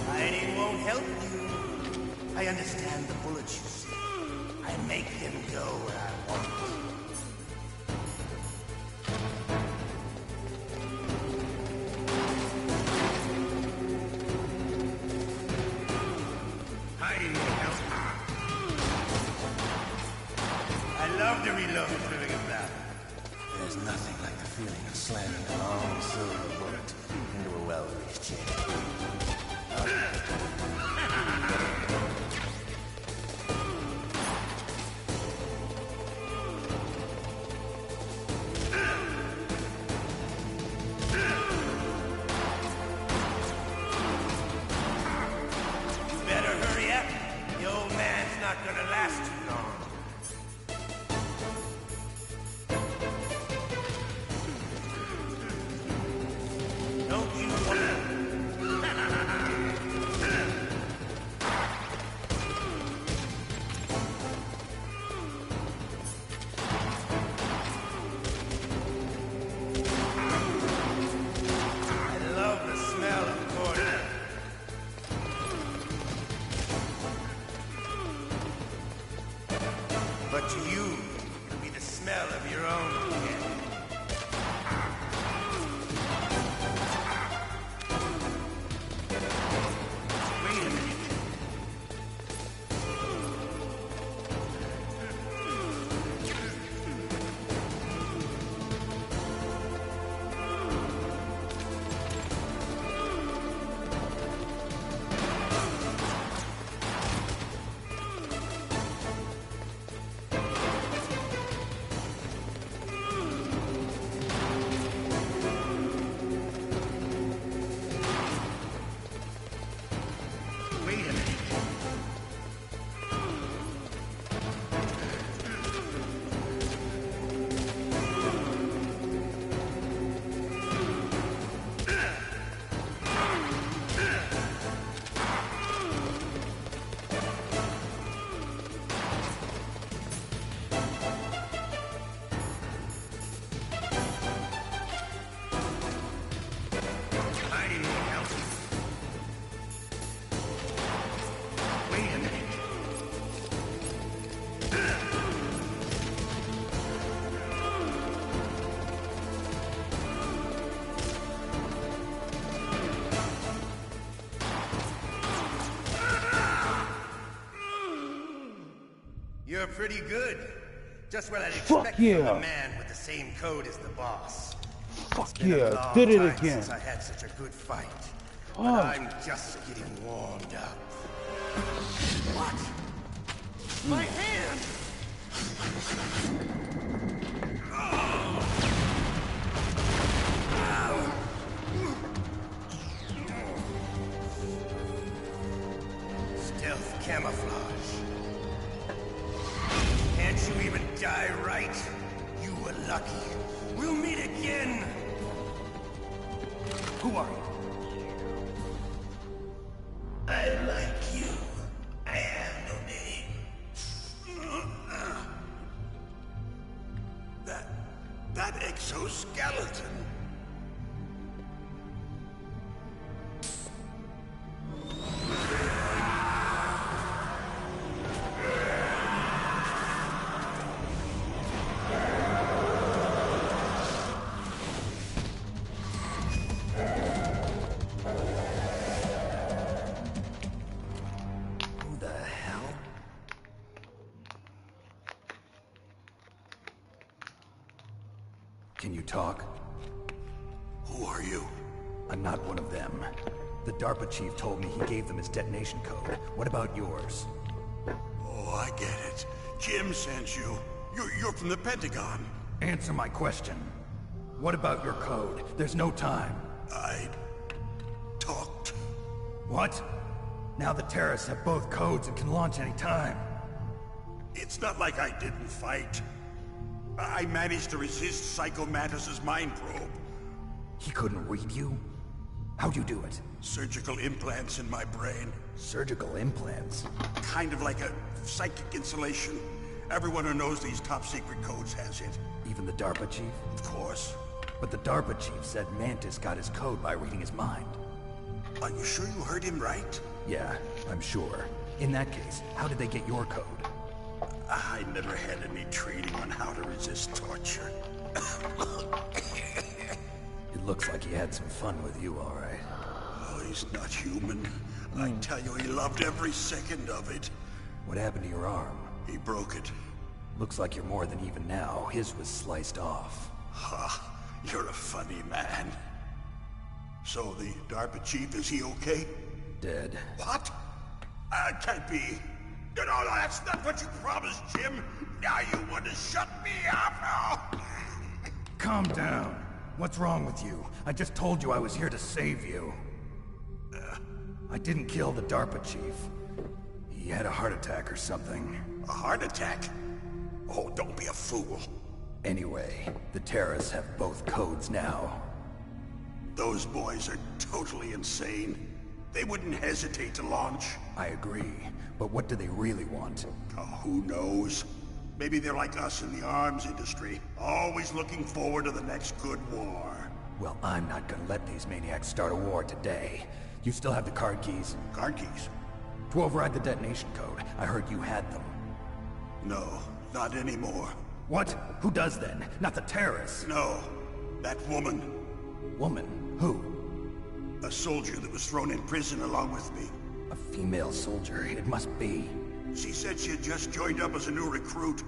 Hiding won't help you. I understand the bullets you see. I make them go where I want. Hiding won't help you. I love to reload during a battle. There's nothing like the feeling of slamming a long silver bullet into a well-greased chain. But to you, it'll be the smell of your own skin. Wait a minute. You're pretty good. Just what I'd expect from a man with the same code as the boss. Fuck yeah, did it again. Since I had such a good fight. But I'm just getting warmed up. What? My hand! Stealth camouflage. Can't you even die right? You were lucky. We'll meet again! Who are you? I like you. I have no name. That exoskeleton. Can you talk? Who are you? I'm not one of them. The DARPA chief told me he gave them his detonation code. What about yours? Oh, I get it. Jim sent you. You're from the Pentagon. Answer my question. What about your code? There's no time. talked. What? Now the terrorists have both codes and can launch any time. It's not like I didn't fight. I managed to resist Psycho Mantis's mind probe. He couldn't read you? How'd you do it? Surgical implants in my brain. Surgical implants? Kind of like a psychic insulation. Everyone who knows these top-secret codes has it. Even the DARPA chief? Of course. But the DARPA chief said Mantis got his code by reading his mind. Are you sure you heard him right? Yeah, I'm sure. In that case, how did they get your code? I never had any training on how to resist torture. It looks like he had some fun with you, all right. Oh, he's not human. I tell you, he loved every second of it. What happened to your arm? He broke it. Looks like you're more than even now. His was sliced off. Ha, you're a funny man. So the DARPA chief, is he okay? Dead. What? Can't be. No, that's not what you promised, Jim. Now you want to shut me up? Oh. Calm down. What's wrong with you? I just told you I was here to save you. I didn't kill the DARPA chief. He had a heart attack or something. A heart attack? Oh, don't be a fool. Anyway, the terrorists have both codes now. Those boys are totally insane. They wouldn't hesitate to launch. I agree, but what do they really want? Oh, who knows? Maybe they're like us in the arms industry, always looking forward to the next good war. Well, I'm not gonna let these maniacs start a war today. You still have the card keys? Card keys? To override the detonation code. I heard you had them. No, not anymore. What? Who does then? Not the terrorists? No, that woman. Woman? Who? A soldier that was thrown in prison along with me. A female soldier, it must be. She said she had just joined up as a new recruit.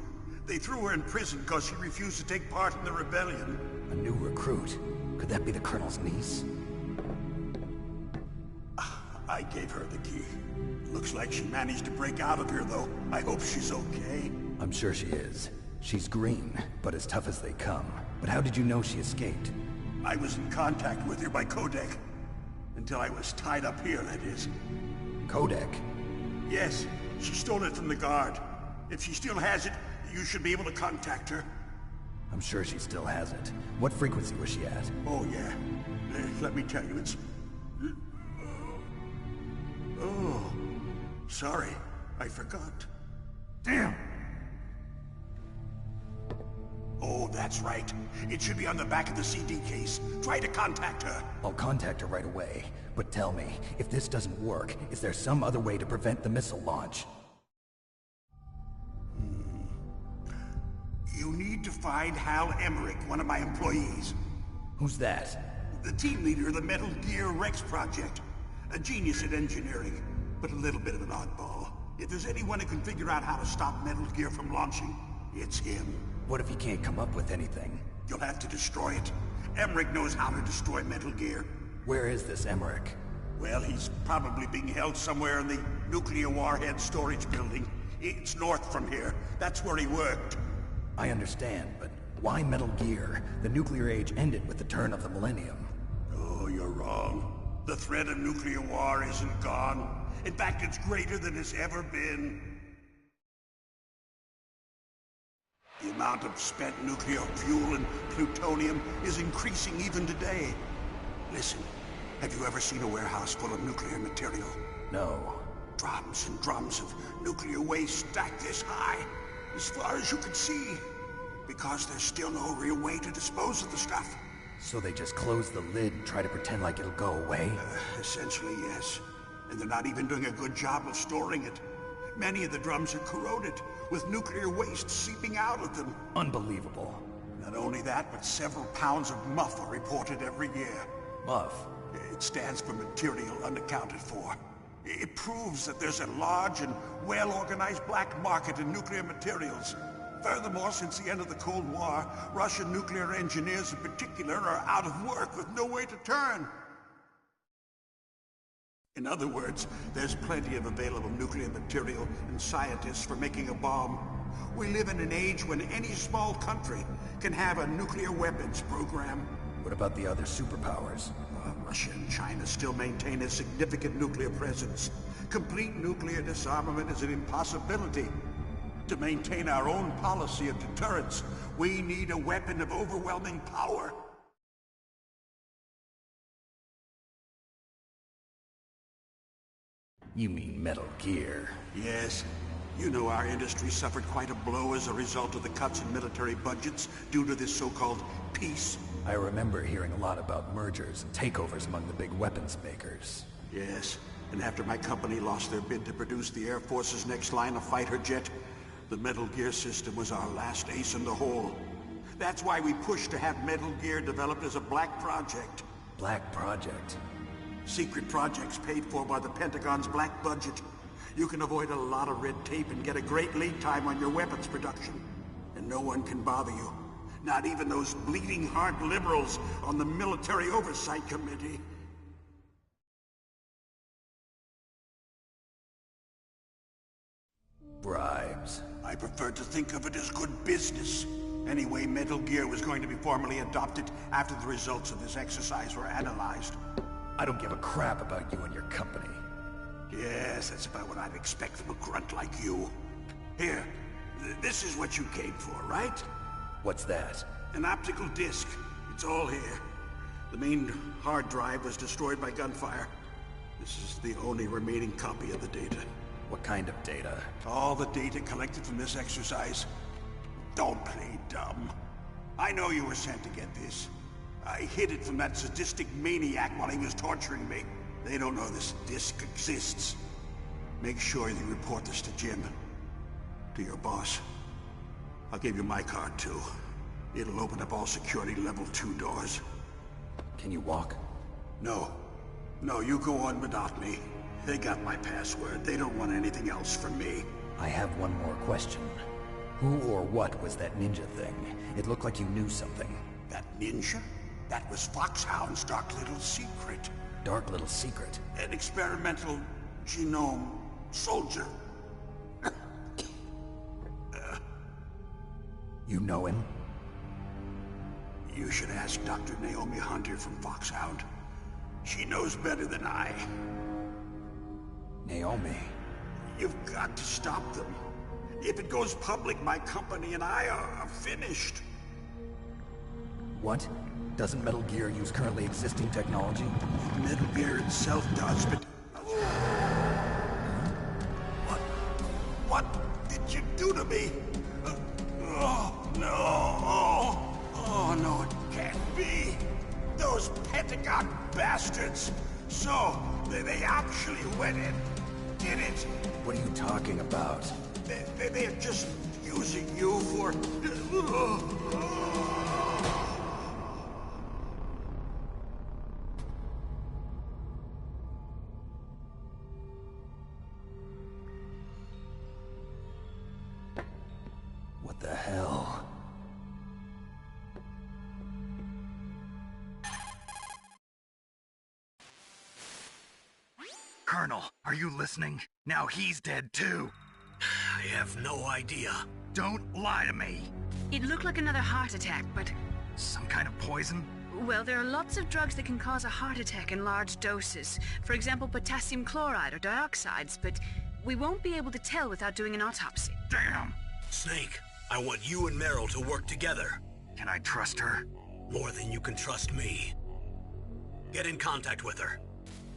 They threw her in prison because she refused to take part in the rebellion. A new recruit? Could that be the Colonel's niece? I gave her the key. Looks like she managed to break out of here, though. I hope she's okay. I'm sure she is. She's green, but as tough as they come. But how did you know she escaped? I was in contact with her by codec. Until I was tied up here, that is. Codec? Yes, she stole it from the guard. If she still has it, you should be able to contact her. I'm sure she still has it. What frequency was she at? Oh, yeah. Let me tell you, it's... Oh, sorry. I forgot. Damn! Oh, that's right. It should be on the back of the CD case. Try to contact her. I'll contact her right away. But tell me, if this doesn't work, is there some other way to prevent the missile launch? You need to find Hal Emmerich, one of my employees. Who's that? The team leader of the Metal Gear Rex project. A genius at engineering, but a little bit of an oddball. If there's anyone who can figure out how to stop Metal Gear from launching, it's him. What if he can't come up with anything? You'll have to destroy it. Emmerich knows how to destroy Metal Gear. Where is this Emmerich? Well, he's probably being held somewhere in the nuclear warhead storage building. It's north from here. That's where he worked. I understand, but why Metal Gear? The nuclear age ended with the turn of the millennium. Oh, you're wrong. The threat of nuclear war isn't gone. In fact, it's greater than it's ever been. The amount of spent nuclear fuel and plutonium is increasing even today. Listen, have you ever seen a warehouse full of nuclear material? No. Drums and drums of nuclear waste stacked this high, as far as you can see. Because there's still no real way to dispose of the stuff. So they just close the lid and try to pretend like it'll go away? Essentially, yes. And they're not even doing a good job of storing it. Many of the drums are corroded, with nuclear waste seeping out of them. Unbelievable. Not only that, but several pounds of MUF are reported every year. MUF? It stands for material unaccounted for. It proves that there's a large and well-organized black market in nuclear materials. Furthermore, since the end of the Cold War, Russian nuclear engineers in particular are out of work with no way to turn. In other words, there's plenty of available nuclear material and scientists for making a bomb. We live in an age when any small country can have a nuclear weapons program. What about the other superpowers? Russia and China still maintain a significant nuclear presence. Complete nuclear disarmament is an impossibility. To maintain our own policy of deterrence, we need a weapon of overwhelming power. You mean Metal Gear? Yes. You know our industry suffered quite a blow as a result of the cuts in military budgets due to this so-called peace. I remember hearing a lot about mergers and takeovers among the big weapons makers. Yes, and after my company lost their bid to produce the Air Force's next line of fighter jet, the Metal Gear system was our last ace in the hole. That's why we pushed to have Metal Gear developed as a black project. Black project? Secret projects paid for by the Pentagon's black budget. You can avoid a lot of red tape and get a great lead time on your weapons production. And no one can bother you. Not even those bleeding heart liberals on the Military Oversight Committee. Bribes. I prefer to think of it as good business. Anyway, Metal Gear was going to be formally adopted after the results of this exercise were analyzed. I don't give a crap about you and your company. Yes, that's about what I'd expect from a grunt like you. Here, this is what you came for, right? What's that? An optical disc. It's all here. The main hard drive was destroyed by gunfire. This is the only remaining copy of the data. What kind of data? All the data collected from this exercise. Don't play dumb. I know you were sent to get this. I hid it from that sadistic maniac while he was torturing me. They don't know this disc exists. Make sure you report this to Jim. To your boss. I'll give you my card, too. It'll open up all security level 2 doors. Can you walk? No. No, you go on without me. They got my password. They don't want anything else from me. I have one more question. Who or what was that ninja thing? It looked like you knew something. That ninja? That was Foxhound's dark little secret. Dark little secret? An experimental genome soldier. You know him? You should ask Dr. Naomi Hunter from Foxhound. She knows better than I. Naomi? You've got to stop them. If it goes public, my company and I are finished. What? Doesn't Metal Gear use currently existing technology? Metal Gear itself does, but... What did you do to me? Oh, no. Oh, no, it can't be. Those Pentagon bastards. So, they actually went in, did it. What are you talking about? They're just using you for... What the hell? Colonel, are you listening? Now he's dead too. I have no idea. Don't lie to me. It looked like another heart attack, but... Some kind of poison? Well, there are lots of drugs that can cause a heart attack in large doses. For example, potassium chloride or dioxides, but we won't be able to tell without doing an autopsy. Damn! Snake, I want you and Meryl to work together. Can I trust her? More than you can trust me. Get in contact with her.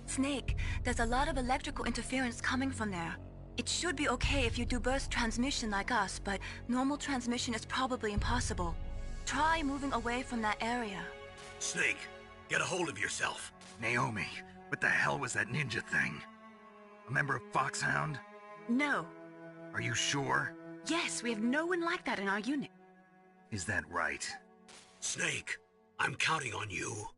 Snake, there's a lot of electrical interference coming from there. It should be okay if you do burst transmission like us, but normal transmission is probably impossible. Try moving away from that area. Snake, get a hold of yourself. Naomi, what the hell was that ninja thing? A member of Foxhound? No. Are you sure? Yes, we have no one like that in our unit. Is that right? Snake, I'm counting on you.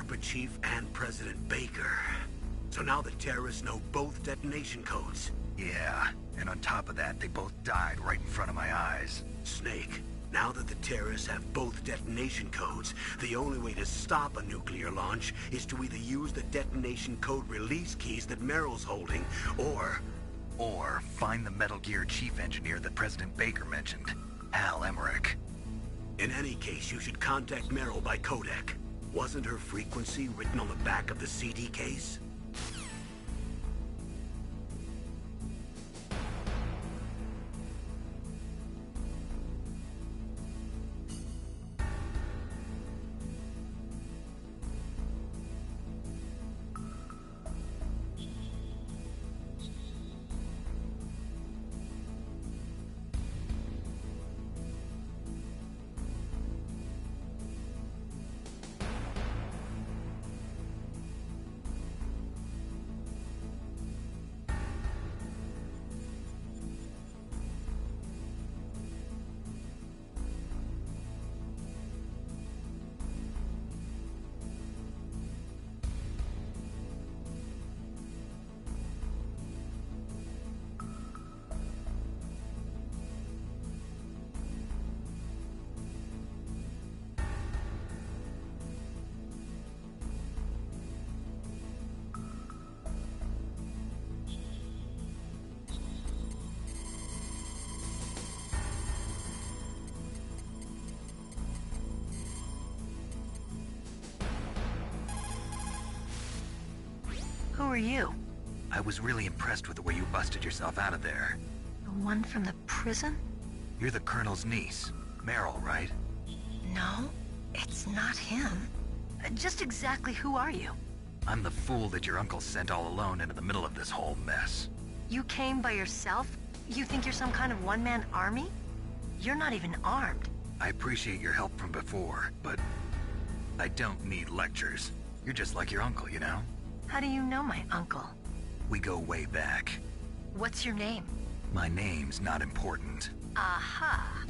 DARPA chief and President Baker. So now the terrorists know both detonation codes. Yeah, and on top of that, they both died right in front of my eyes. Snake, now that the terrorists have both detonation codes, the only way to stop a nuclear launch is to either use the detonation code release keys that Meryl's holding, or find the Metal Gear chief engineer that President Baker mentioned, Hal Emmerich. In any case, you should contact Meryl by codec. Wasn't her frequency written on the back of the CD case? Who are you? I was really impressed with the way you busted yourself out of there. The one from the prison? You're the Colonel's niece, Meryl, right? No, it's not him. Just exactly who are you? I'm the fool that your uncle sent all alone into the middle of this whole mess. You came by yourself? You think you're some kind of one-man army? You're not even armed. I appreciate your help from before, but I don't need lectures. You're just like your uncle, you know? How do you know my uncle? We go way back. What's your name? My name's not important. Aha.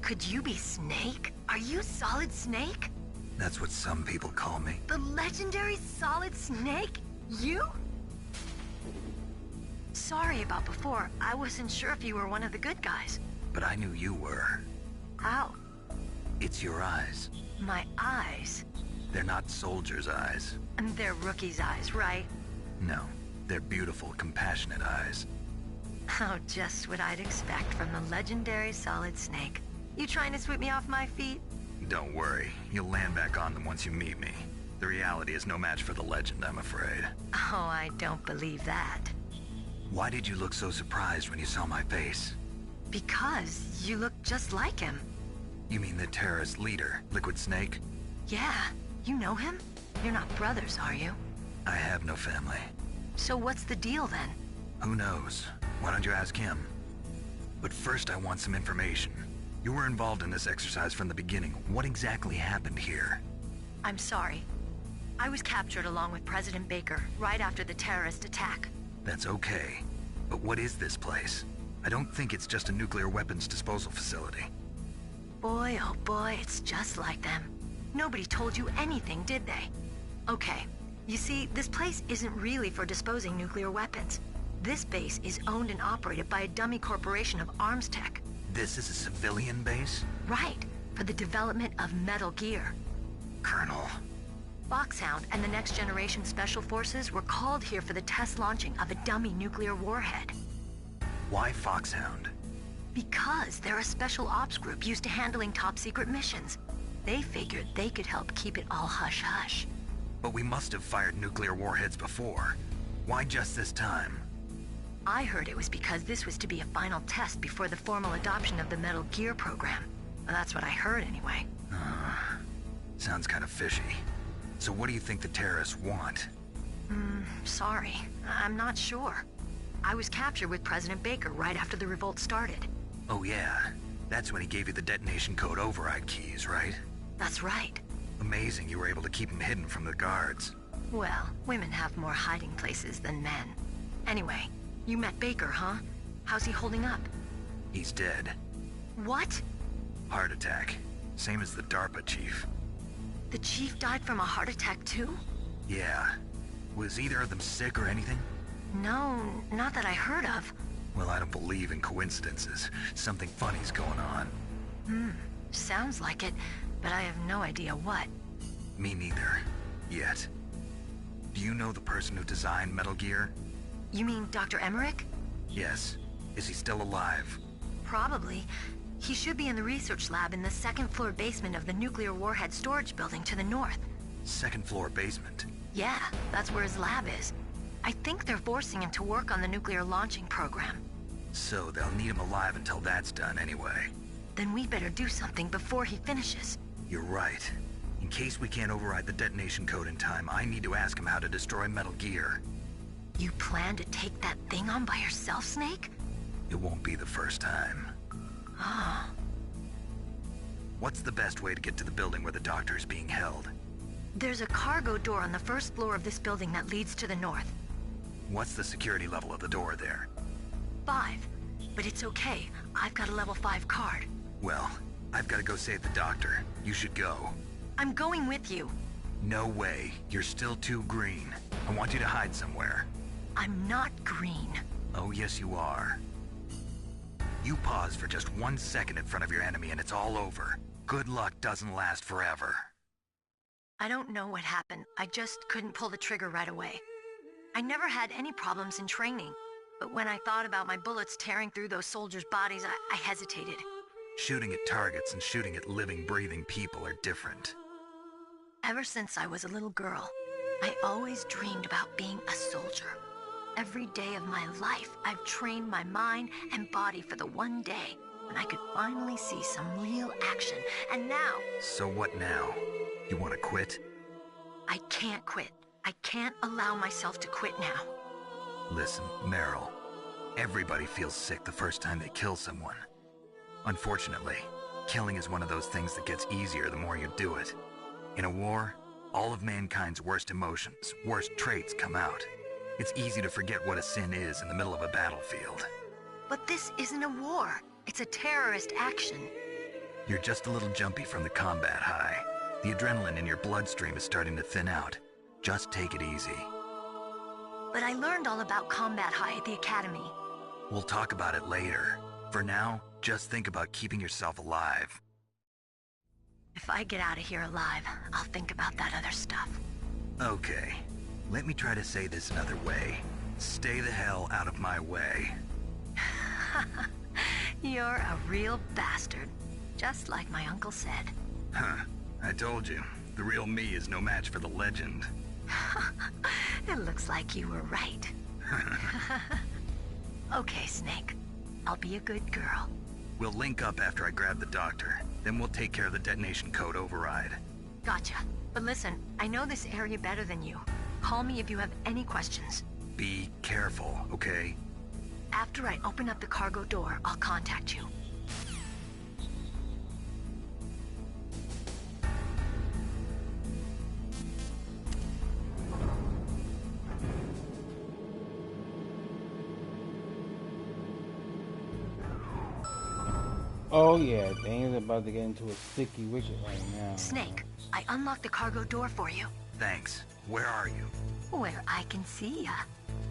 Could you be Snake? Are you Solid Snake? That's what some people call me. The legendary Solid Snake? You? Sorry about before. I wasn't sure if you were one of the good guys. But I knew you were. How? It's your eyes. My eyes? They're not soldiers' eyes. And they're rookies' eyes, right? No, they're beautiful, compassionate eyes. Oh, just what I'd expect from the legendary Solid Snake. You trying to sweep me off my feet? Don't worry, you'll land back on them once you meet me. The reality is no match for the legend, I'm afraid. Oh, I don't believe that. Why did you look so surprised when you saw my face? Because you look just like him. You mean the terrorist leader, Liquid Snake? Yeah, you know him? You're not brothers, are you? I have no family. So what's the deal then? Who knows? Why don't you ask him? But first I want some information. You were involved in this exercise from the beginning. What exactly happened here? I'm sorry. I was captured along with President Baker right after the terrorist attack. That's okay. But what is this place? I don't think it's just a nuclear weapons disposal facility. Boy, oh boy, it's just like them. Nobody told you anything, did they? Okay, you see, this place isn't really for disposing nuclear weapons. This base is owned and operated by a dummy corporation of arms tech. This is a civilian base? Right, for the development of Metal Gear. Colonel. Foxhound and the Next Generation Special Forces were called here for the test launching of a dummy nuclear warhead. Why Foxhound? Because they're a special ops group used to handling top-secret missions. They figured they could help keep it all hush-hush. But we must have fired nuclear warheads before. Why just this time? I heard it was because this was to be a final test before the formal adoption of the Metal Gear program. Well, that's what I heard anyway. Sounds kind of fishy. So what do you think the terrorists want? Sorry. I'm not sure. I was captured with President Baker right after the revolt started. Oh yeah, that's when he gave you the detonation code override keys, right? That's right. Amazing you were able to keep him hidden from the guards. Well, women have more hiding places than men. Anyway, you met Baker, huh? How's he holding up? He's dead. What? Heart attack. Same as the DARPA chief. The chief died from a heart attack too? Yeah. Was either of them sick or anything? No, not that I heard of. Well, I don't believe in coincidences. Something funny's going on. Sounds like it, but I have no idea what. Me neither. Yet. Do you know the person who designed Metal Gear? You mean Dr. Emmerich? Yes. Is he still alive? Probably. He should be in the research lab in the second floor basement of the nuclear warhead storage building to the north. Second floor basement? Yeah, that's where his lab is. I think they're forcing him to work on the nuclear launching program. So they'll need him alive until that's done anyway. Then we better do something before he finishes. You're right. In case we can't override the detonation code in time, I need to ask him how to destroy Metal Gear. You plan to take that thing on by yourself, Snake? It won't be the first time. Oh. What's the best way to get to the building where the doctor is being held? There's a cargo door on the first floor of this building that leads to the north. What's the security level of the door there? 5. But it's okay. I've got a level 5 card. Well, I've got to go save the doctor. You should go. I'm going with you. No way. You're still too green. I want you to hide somewhere. I'm not green. Oh, yes you are. You pause for just 1 second in front of your enemy and it's all over. Good luck doesn't last forever. I don't know what happened. I just couldn't pull the trigger right away. I never had any problems in training, but when I thought about my bullets tearing through those soldiers' bodies, I hesitated. Shooting at targets and shooting at living, breathing people are different. Ever since I was a little girl, I always dreamed about being a soldier. Every day of my life, I've trained my mind and body for the one day when I could finally see some real action, and now... So what now? You want to quit? I can't quit. I can't allow myself to quit now. Listen, Meryl, everybody feels sick the first time they kill someone. Unfortunately, killing is one of those things that gets easier the more you do it. In a war, all of mankind's worst emotions, worst traits come out. It's easy to forget what a sin is in the middle of a battlefield. But this isn't a war. It's a terrorist action. You're just a little jumpy from the combat high. The adrenaline in your bloodstream is starting to thin out. Just take it easy. But I learned all about combat high at the academy. We'll talk about it later. For now, just think about keeping yourself alive. If I get out of here alive, I'll think about that other stuff. Okay. Let me try to say this another way. Stay the hell out of my way. You're a real bastard. Just like my uncle said. Huh. I told you. The real me is no match for the legend. It looks like you were right. Okay, Snake. I'll be a good girl. We'll link up after I grab the doctor. Then we'll take care of the detonation code override. Gotcha. But listen, I know this area better than you. Call me if you have any questions. Be careful, okay? After I open up the cargo door, I'll contact you. Oh yeah, things are about to get into a sticky wicket right now. Snake, I unlocked the cargo door for you. Thanks. Where are you? Where I can see ya.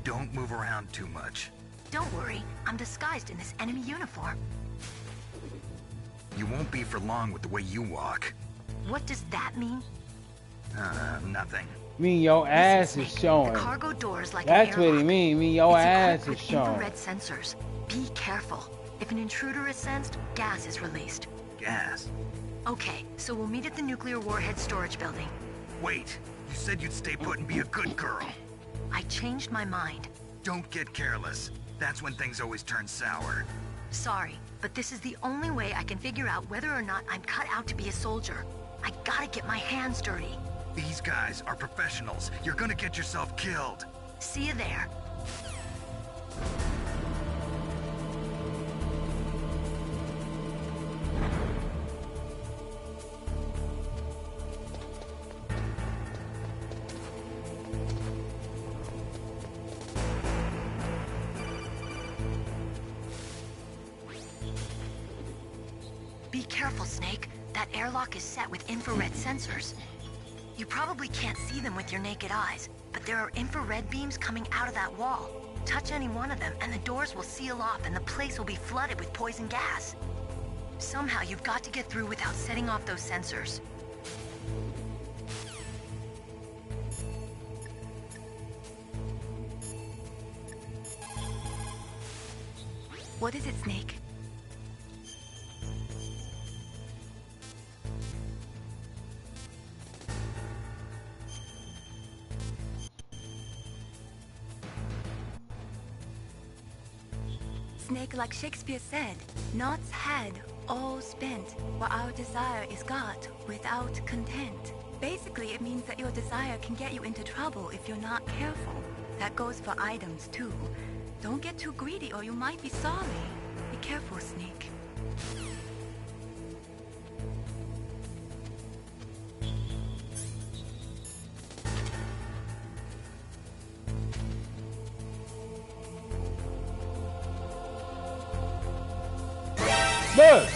Don't move around too much. Don't worry, I'm disguised in this enemy uniform. You won't be for long with the way you walk. What does that mean? Nothing. Mean your ass is showing. The cargo door is like That's an airlock. what he mean your ass is with showing. infrared sensors. Be careful. If an intruder is sensed, gas is released. Gas? Okay, so we'll meet at the nuclear warhead storage building. Wait, you said you'd stay put and be a good girl. I changed my mind. Don't get careless. That's when things always turn sour. Sorry, but this is the only way I can figure out whether or not I'm cut out to be a soldier. I gotta get my hands dirty. These guys are professionals. You're gonna get yourself killed. See you there. Be careful, Snake. That airlock is set with infrared sensors. You probably can't see them with your naked eyes, but there are infrared beams coming out of that wall. Touch any one of them, and the doors will seal off, and the place will be flooded with poison gas. Somehow, you've got to get through without setting off those sensors. What is it, Snake? Snake, like Shakespeare said, naught's had, all spent, while our desire is got without content. Basically, it means that your desire can get you into trouble if you're not careful. That goes for items, too. Don't get too greedy or you might be sorry. Be careful, Snake. Look!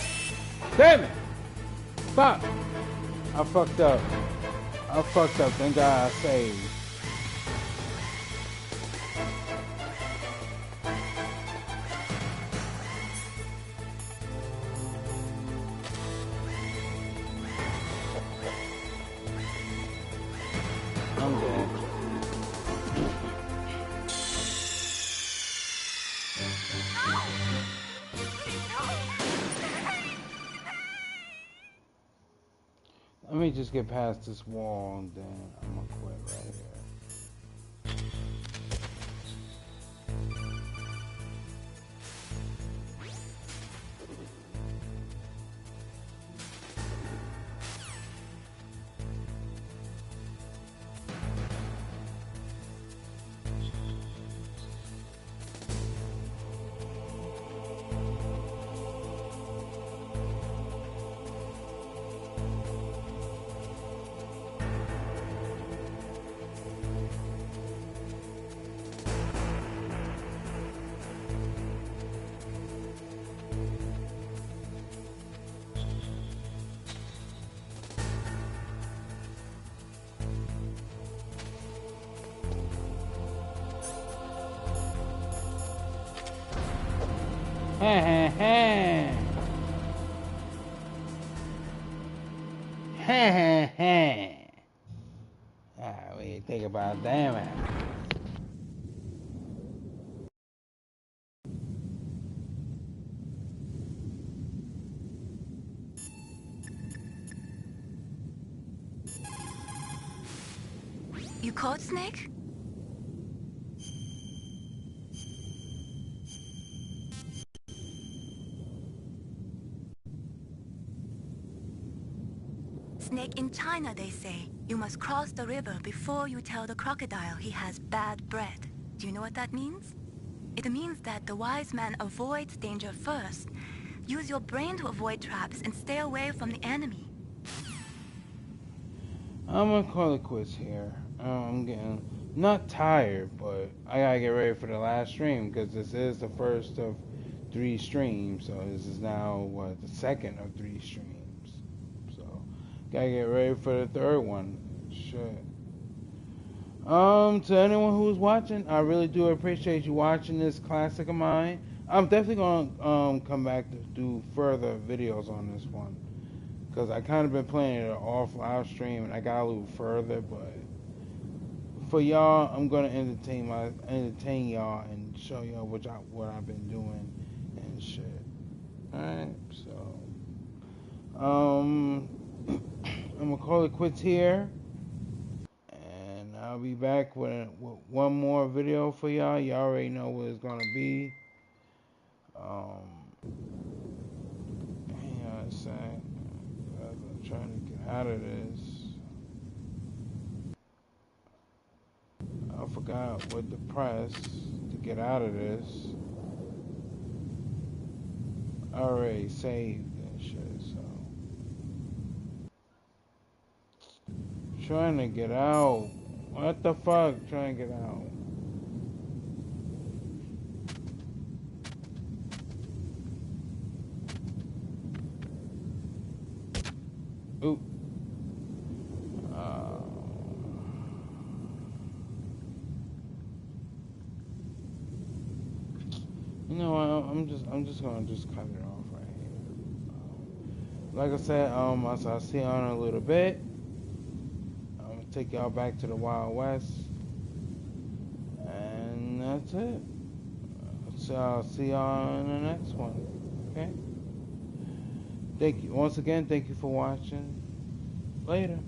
Damn it! Fuck! I fucked up. Thank God I saved. I'm dead. Let me just get past this wall and then I'm gonna quit right here. Alright, what do you think about that? You caught Snake? Snake, in China they say, you must cross the river before you tell the crocodile he has bad breath. Do you know what that means? It means that the wise man avoids danger first. Use your brain to avoid traps and stay away from the enemy. I'm gonna call it quits here. I'm getting not tired, but I gotta get ready for the last stream because this is the first of 3 streams. So this is now what, the second of 3 streams. So gotta get ready for the 3rd one. Shit. To anyone who's watching, I really do appreciate you watching this classic of mine. I'm definitely gonna come back to do further videos on this one. Because I kind of been playing it off live stream and I got a little further, but for y'all, I'm gonna entertain y'all and show y'all what I've been doing and shit. Alright, so I'm gonna call it quits here, and I'll be back with one more video for y'all. Y'all already know what it's gonna be. Hang on a sec. I'm trying to get out of this. I forgot what to press to get out of this. I already saved and shit, so. Trying to get out. What the fuck? Trying to get out. Oop. You know what? I'm just gonna cut it off right here. Like I said, I'll see y'all in a little bit. I'm gonna take y'all back to the Wild West, and that's it. So I'll see y'all in the next one. Okay? Thank you once again. Thank you for watching. Later.